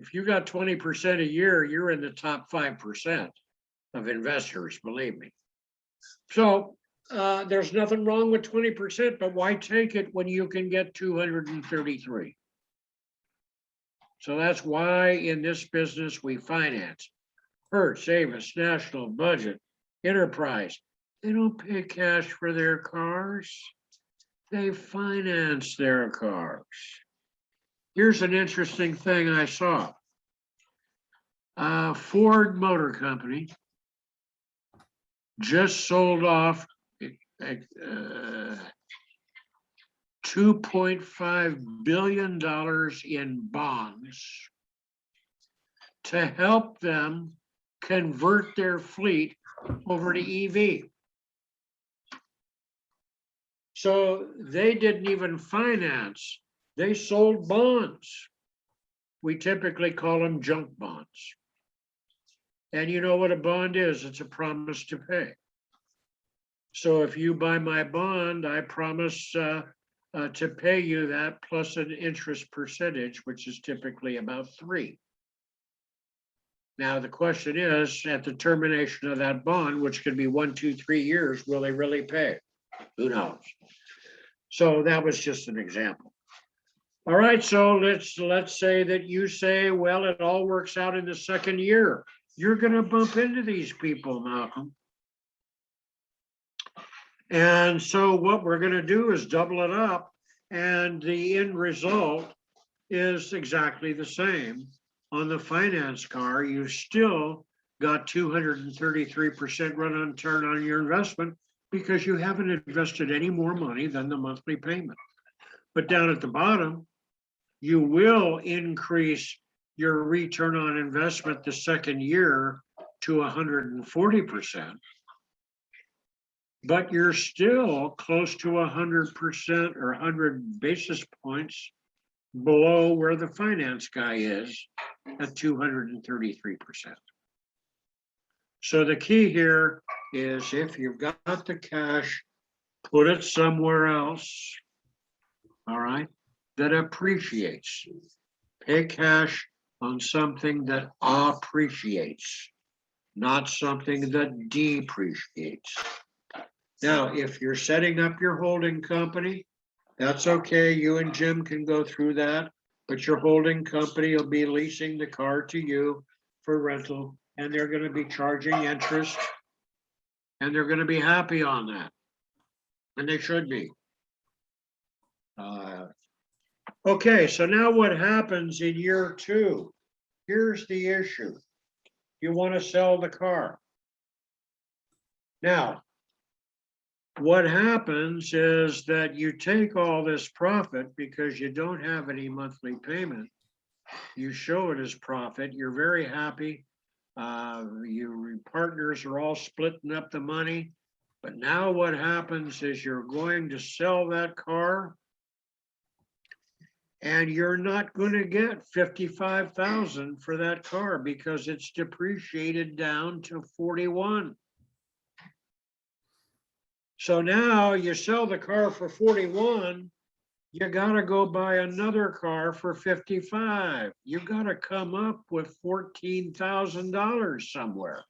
If you got 20% a year, you're in the top 5% of investors, believe me. So there's nothing wrong with 20%, but why take it when you can get 233? So that's why in this business we finance. Hertz, Avis, National, Budget, Enterprise. They don't pay cash for their cars. They finance their cars. Here's an interesting thing I saw. Ford Motor Company just sold off $2.5 billion in bonds to help them convert their fleet over to EV. So they didn't even finance, they sold bonds. We typically call them junk bonds. And you know what a bond is? It's a promise to pay. So if you buy my bond, I promise to pay you that plus an interest percentage, which is typically about 3. Now, the question is, at the termination of that bond, which could be 1, 2, 3 years, will they really pay? Who knows? So that was just an example. All right, so let's say that you say, well, it all works out in the second year. You're going to bump into these people, Malcolm. And so what we're going to do is double it up, and the end result is exactly the same. On the finance car, you still got 233% run on turn on your investment because you haven't invested any more money than the monthly payment. But down at the bottom, you will increase your return on investment the second year to 140%. But you're still close to 100% or 100 basis points below where the finance guy is at 233%. So the key here is if you've got the cash, put it somewhere else, all right, that appreciates. Pay cash on something that appreciates, not something that depreciates. Now, if you're setting up your holding company, that's okay. You and Jim can go through that, but your holding company will be leasing the car to you for rental, and they're going to be charging interest, and they're going to be happy on that, and they should be. Okay, so now what happens in year 2? Here's the issue. You want to sell the car. Now, what happens is that you take all this profit because you don't have any monthly payment. You show it as profit. You're very happy. Your partners are all splitting up the money. But now what happens is you're going to sell that car and you're not going to get 55,000 for that car because it's depreciated down to 41. So now you sell the car for 41, you gotta go buy another car for 55. You gotta come up with $14,000 somewhere.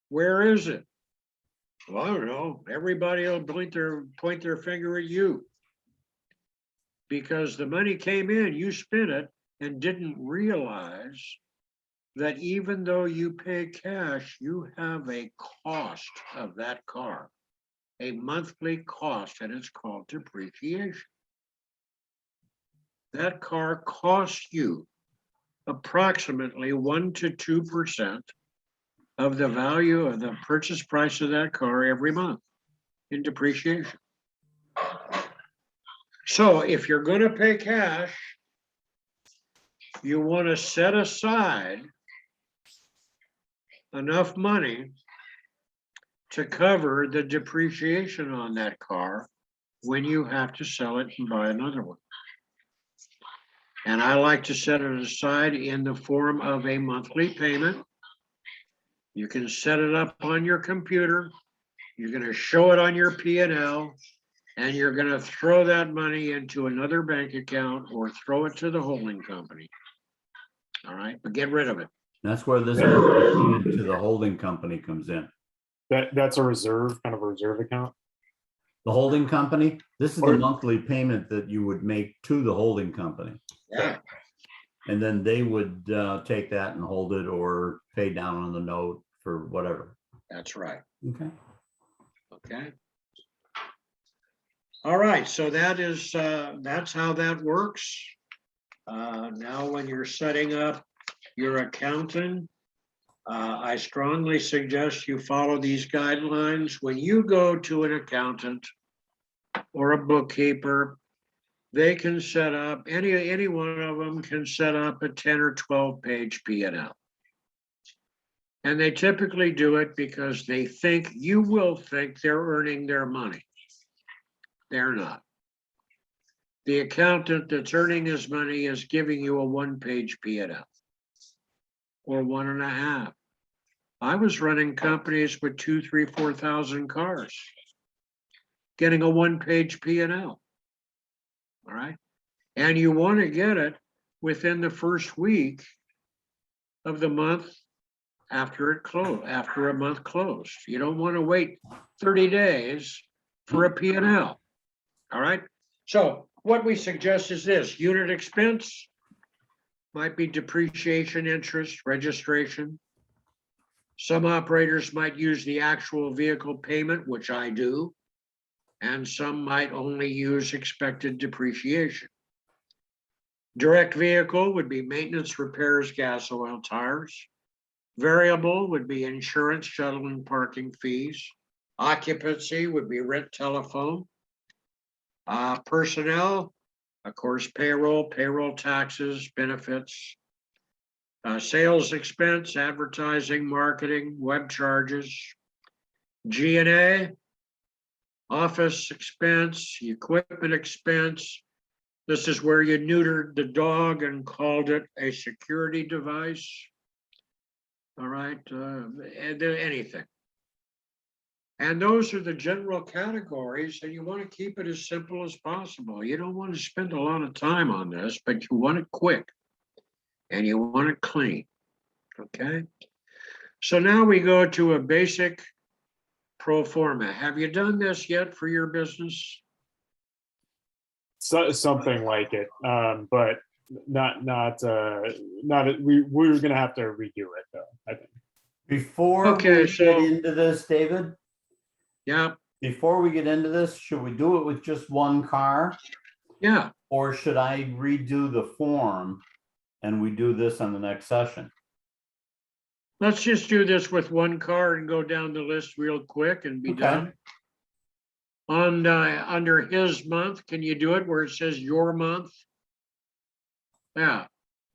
Where is it? Well, I don't know. Everybody will point their finger at you. Because the money came in, you spent it and didn't realize that even though you pay cash, you have a cost of that car, a monthly cost, and it's called depreciation. That car costs you approximately 1 to 2% of the value of the purchase price of that car every month in depreciation. So if you're gonna pay cash, you wanna set aside enough money to cover the depreciation on that car when you have to sell it and buy another one. And I like to set it aside in the form of a monthly payment. You can set it up on your computer. You're gonna show it on your P&L, and you're gonna throw that money into another bank account or throw it to the holding company. All right, but get rid of it. That's where this to the holding company comes in. That's a reserve, kind of a reserve account. The holding company, this is the Or- monthly payment that you would make to the holding company. Yeah. And then they would take that and hold it or pay down on the note for whatever. That's right. Okay. Okay. All right, so that is, that's how that works. Now, when you're setting up your accountant, I strongly suggest you follow these guidelines. When you go to an accountant or a bookkeeper, they can set up, any one of them can set up a 10 or 12 page P&L. And they typically do it because they think you will think they're earning their money. They're not. The accountant that's earning his money is giving you a 1-page P&L or 1.5. I was running companies with 2, 3, 4,000 cars, getting a 1-page P&L. All right. And you want to get it within the first week of the month after it closed, after a month closed. You don't want to wait 30 days for a P&L. All right. So what we suggest is this: unit expense might be depreciation, interest, registration. Some operators might use the actual vehicle payment, which I do, and some might only use expected depreciation. Direct vehicle would be maintenance, repairs, gas, oil, tires. Variable would be insurance, shuttle, and parking fees. Occupancy would be rent, telephone. Personnel, of course, payroll taxes, benefits. Sales expense, advertising, marketing, web charges. G&A, office expense, equipment expense. This is where you neutered the dog and called it a security device. All right, anything. And those are the general categories, and you want to keep it as simple as possible. You don't want to spend a lot of time on this, but you want it quick and you want it clean. Okay. So now we go to a basic pro forma. Have you done this yet for your business? So, something like it, but we're gonna have to redo it though, I think. Before Okay, we so- get into this, David, Yeah, before we get into this, should we do it with just one car? yeah. Or should I redo the form and we do this on the next session? Let's just do this with one car and go down the list real quick and be Okay. done. On under his month, can you do it where it says your month? Yeah,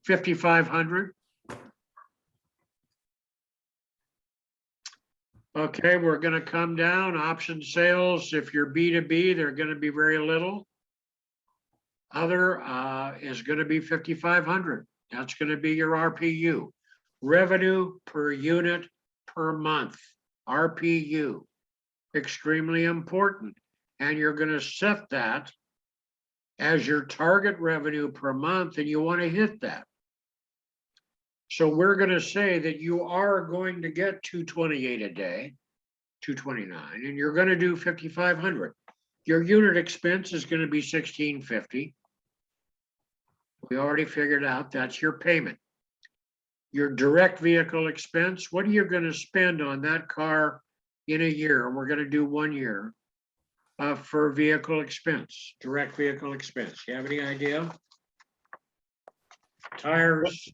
5,500. Okay, we're gonna come down, option sales. If you're B2B, they're gonna be very little. Other is gonna be 5,500. That's gonna be your RPU. Revenue per unit per month, RPU. Extremely important. And you're gonna set that as your target revenue per month, and you want to hit that. So we're going to say that you are going to get 228 a day, 229, and you're going to do 5,500. Your unit expense is going to be 1,650. We already figured out that's your payment. Your direct vehicle expense, what are you going to spend on that car in a year? And we're going to do 1 year. For vehicle expense, direct vehicle expense. You have any idea? Tires,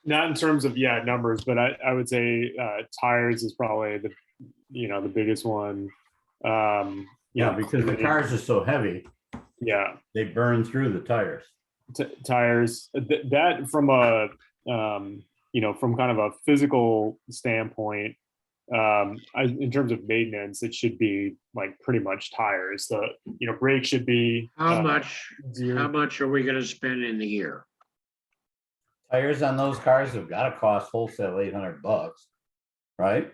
Not in terms of, yeah, numbers, but I would say tires is probably the biggest one. Yeah, because the cars are so heavy, Yeah, they burn through the tires. tires. That from a from kind of a physical standpoint, in terms of maintenance, it should be like pretty much tires. The brake should be How much zero. are we gonna spend in the year? Tires on those cars have got to cost wholesale $800, right?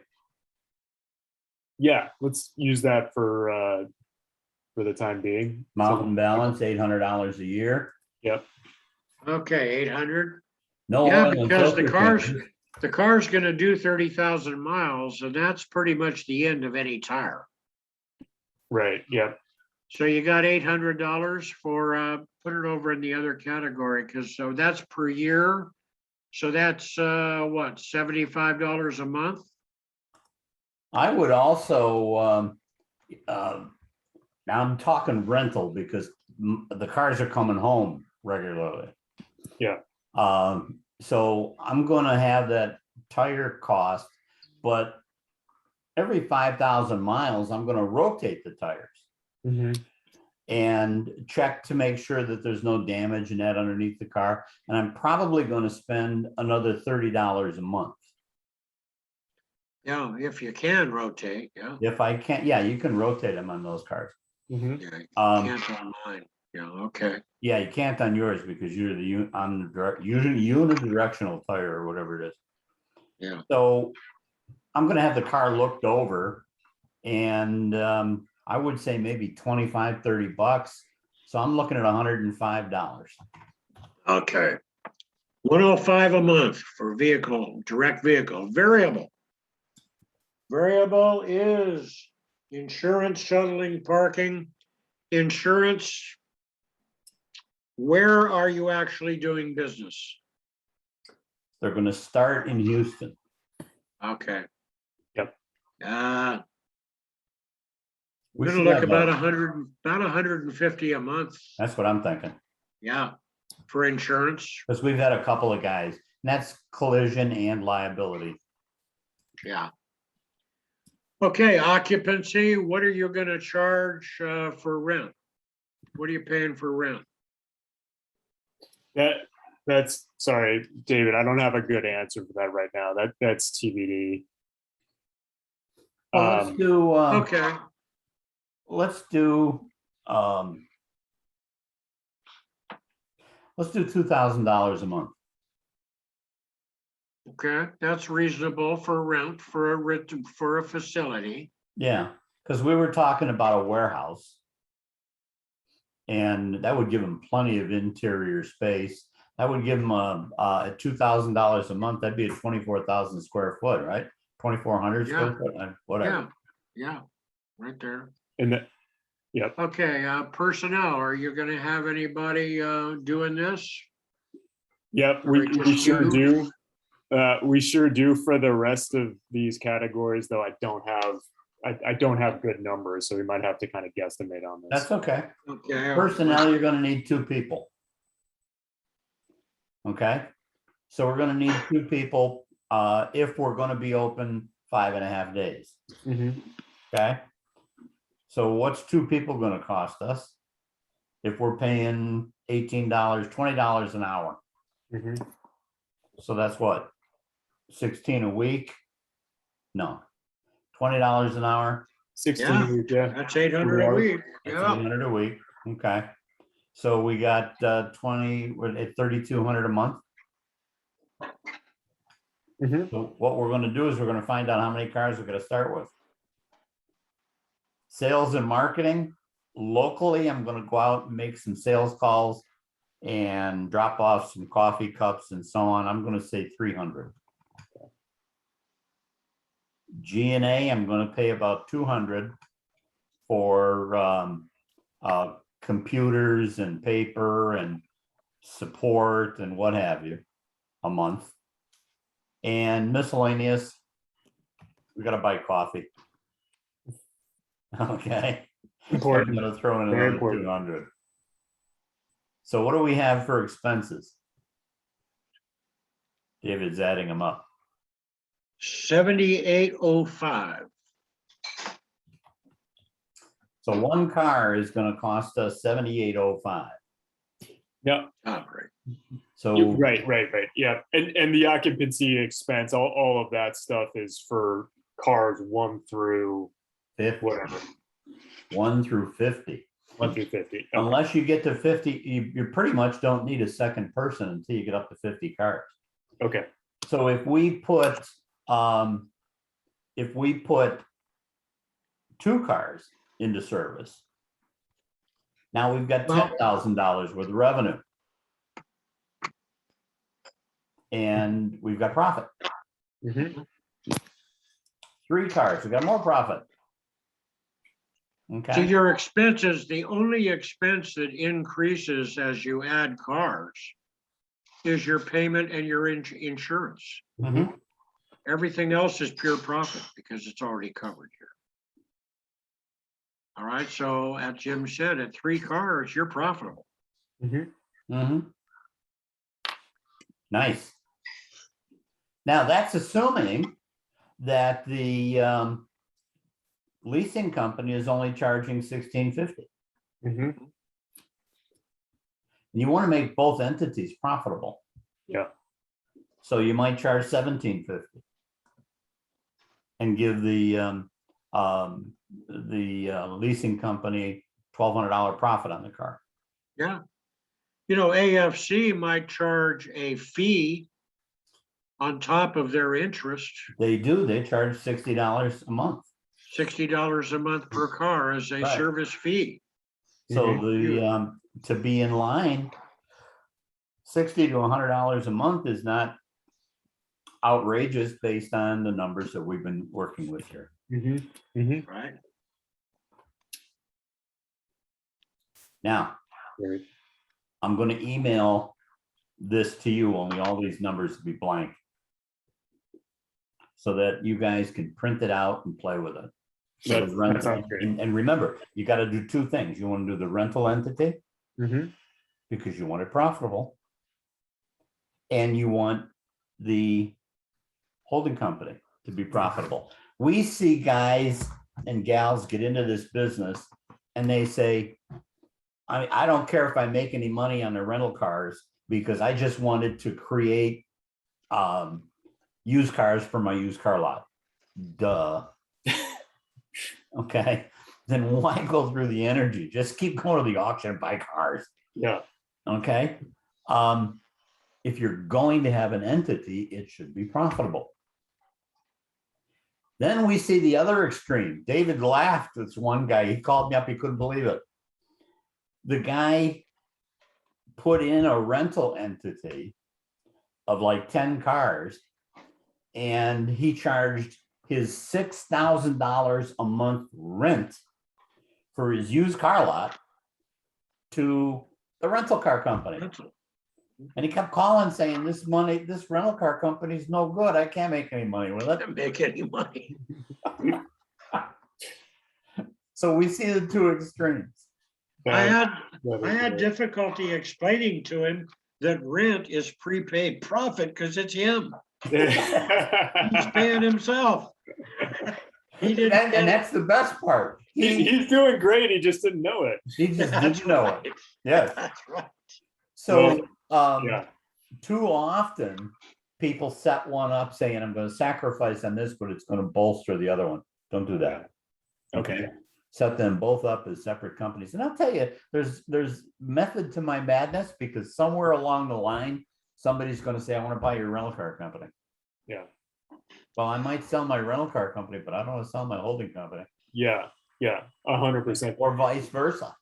Yeah, let's use that for the time being. Mountain Balance, $800 a year. Yep. Okay, 800. No Yeah, oil and because the filter cars, changes. the car's gonna do 30,000 miles, and that's pretty much the end of any tire. Right. Yep. So you got $800 for, put it over in the other category, because so that's per year. So that's, what, $75 a month? I would also, now I'm talking rental because the cars are coming home regularly. Yeah. So I'm gonna have that tire cost, but every 5,000 miles, I'm gonna rotate the tires and check to make sure that there's no damage in that underneath the car. And I'm probably gonna spend another $30 a month. Yeah, if you can rotate, yeah. If I can't, yeah, you can rotate them on those cars. Yeah, you Um, can't on mine. Yeah, okay. Yeah, you can't on yours because you're on the direct, usually unidirectional tire or whatever it is. Yeah. So I'm gonna have the car looked over and I would say maybe 25, $30. So I'm looking at $105. Okay. 105 a month for vehicle, direct vehicle, variable. Variable is insurance, shuttling, parking, insurance. Where are you actually doing business? They're gonna start in Houston. Okay. Yep. We We're gonna should look have about a- 150 a month. That's what I'm thinking. Yeah, for insurance. Because we've had a couple of guys, and that's collision and liability. Yeah. Okay, occupancy, what are you gonna charge for rent? What are you paying for rent? That's sorry, David. I don't have a good answer for that right now. That's TBD. Well, let's do, Okay, let's do, let's do $2,000 a month. okay, that's reasonable for rent for a facility. Yeah, because we were talking about a warehouse. And that would give them plenty of interior space. That would give them at $2,000 a month, that'd be a 24,000 square foot, right? 2,400 Yeah. square foot, whatever. Yeah, right there. And that, yep. Okay, personnel, are you gonna have anybody doing this? Yep, Or we just sure you? do. We sure do for the rest of these categories, though I don't have good numbers, so we might have to kind of guesstimate on this. That's okay. Okay. Personnel, you're gonna need 2 people. Okay, so we're gonna need 2 people if we're gonna be open 5.5 days. Okay, so what's 2 people gonna cost us? If we're paying $18, $20 an hour. So that's what, 16 a week? No, $20 an hour. 16, yeah. That's 800 a week. That's Yeah, 800 a week. Okay, so we got 20, we're at 3,200 a month. So what we're gonna do is we're gonna find out how many cars we're gonna start with. Sales and marketing, locally, I'm gonna go out and make some sales calls and drop off some coffee cups and so on. I'm gonna say 300. G&A, I'm gonna pay about 200 for computers and paper and support and what have you a month. And miscellaneous, we gotta buy coffee. Okay. I'm Important. gonna throw in Very another important. 200. So what do we have for expenses? David's adding them up. 7805. So one car is gonna cost us 7805. Yeah, Oh, great. So. right. Yeah, and the occupancy expense, all of that stuff is for cars 1 through 50, whatever, 1 through 50. 1 through 50. Okay. Unless you get to 50, you pretty much don't need a second person until you get up to 50 cars. Okay. So if we put 2 cars into service, now we've got Well- $10,000 worth of revenue. And we've got profit. Mhm. 3 cars, we got more profit. So Okay, your expenses, the only expense that increases as you add cars is your payment and your insurance. Mhm. Everything else is pure profit because it's already covered here. All right, so as Jim said, at 3 cars, you're profitable. Mhm. Nice. Now, that's assuming that the leasing company is only charging $16.50. Mhm. You want to make both entities profitable. Yeah. So you might charge $17.50 and give the leasing company $1,200 profit on the car. Yeah. You know, AFC might charge a fee on top of their interest, They do, they charge $60 a month. $60 a month per car as a Right. service fee. So Mhm. to be in line, $60 to $100 a month is not outrageous based on the numbers that we've been working with here. Right. Now, Right. I'm going to email this to you, only all these numbers will be blank, so that you guys can print it out and play with it. So the That rental- sounds great. and remember, you got to do 2 things. You want to do the rental entity Mhm. because you want it profitable, and you want the holding company to be profitable. We see guys and gals get into this business and they say, I don't care if I make any money on the rental cars because I just wanted to create used cars for my used car lot. Duh. Okay, then why go through the energy? Just keep going to the auction and buy cars. Yeah. Okay. If you're going to have an entity, it should be profitable. Then we see the other extreme. David laughed. It's one guy. He called me up. He couldn't believe it. The guy put in a rental entity of like 10 cars, and he charged his $6,000 a month rent for his used car lot to the rental car company. And he kept calling saying, this rental car company is no good. I can't make any money with it. Doesn't make any money. So we see the 2 extremes. I That had is difficulty explaining to him that rent is prepaid profit because it's him. great. He's paying himself. He didn't. And that's the best part. He's doing great. He just didn't know it. He just That's didn't know it. right. Yes. That's right. So Yeah. too often people set one up saying, I'm going to sacrifice on this, but it's going to bolster the other one. Don't do that. Okay. Set them both up as separate companies. And I'll tell you, there's method to my madness, because somewhere along the line, somebody's going to say, I want to buy your rental car company. Yeah. Well, I might sell my rental car company, but I don't want to sell my holding company, Yeah. 100%. or vice versa.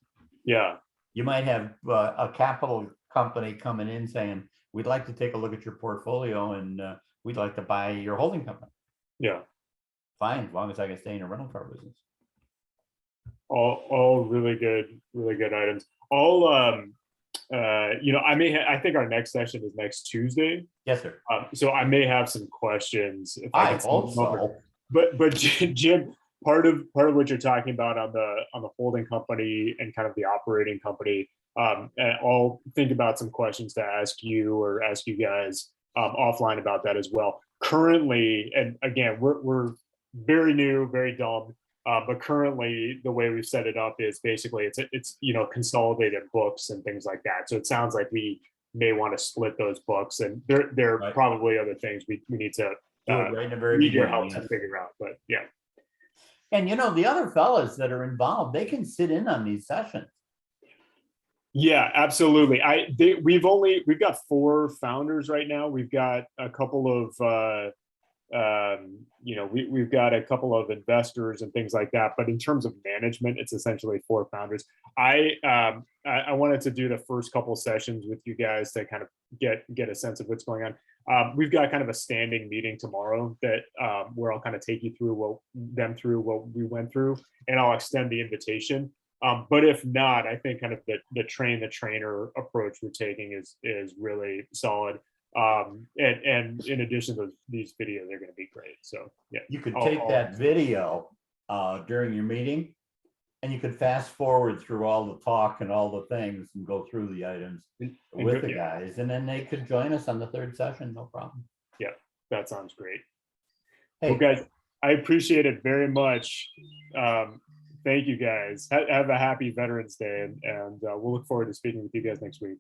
Yeah. You might have a capital company coming in saying, we'd like to take a look at your portfolio and we'd like to buy your holding company. Yeah. Fine, as long as I can stay in a rental car business. All really good items. I think our next session is next Tuesday. Yes, sir. So I may have some questions. If I could send hope them over. so. But Jim, part of what you're talking about on the holding company and kind of the operating company, and I'll think about some questions to ask you or ask you guys offline about that as well. Currently, and again, we're very new, very dumb. But currently, the way we've set it up is basically it's consolidated books and things like that. So it sounds like we may want to split those books, and there are Right. probably other things we need to Do it right in the very need your beginning, help to yes. figure out. But yeah, And the other fellas that are involved, they can sit in on these sessions. yeah, absolutely. We've got 4 founders right now. We've got a couple of we've got a couple of investors and things like that, but in terms of management, it's essentially 4 founders. I wanted to do the first couple sessions with you guys to kind of get a sense of what's going on. We've got kind of a standing meeting tomorrow that where I'll kind of take you through what we went through, and I'll extend the invitation. But if not, I think kind of the train the trainer approach we're taking is really solid. And in addition to these videos, they're going to be great. So yeah, You could take that video during your meeting, and you could fast forward through all the talk and all the things and go through the items with the guys, and then they could join us on the 3rd session, no problem. Yeah, that sounds great. Hey, Well, guys, I appreciate it very much. Thank you, guys. Have a happy Veterans Day, and we'll look forward to speaking with you guys next week.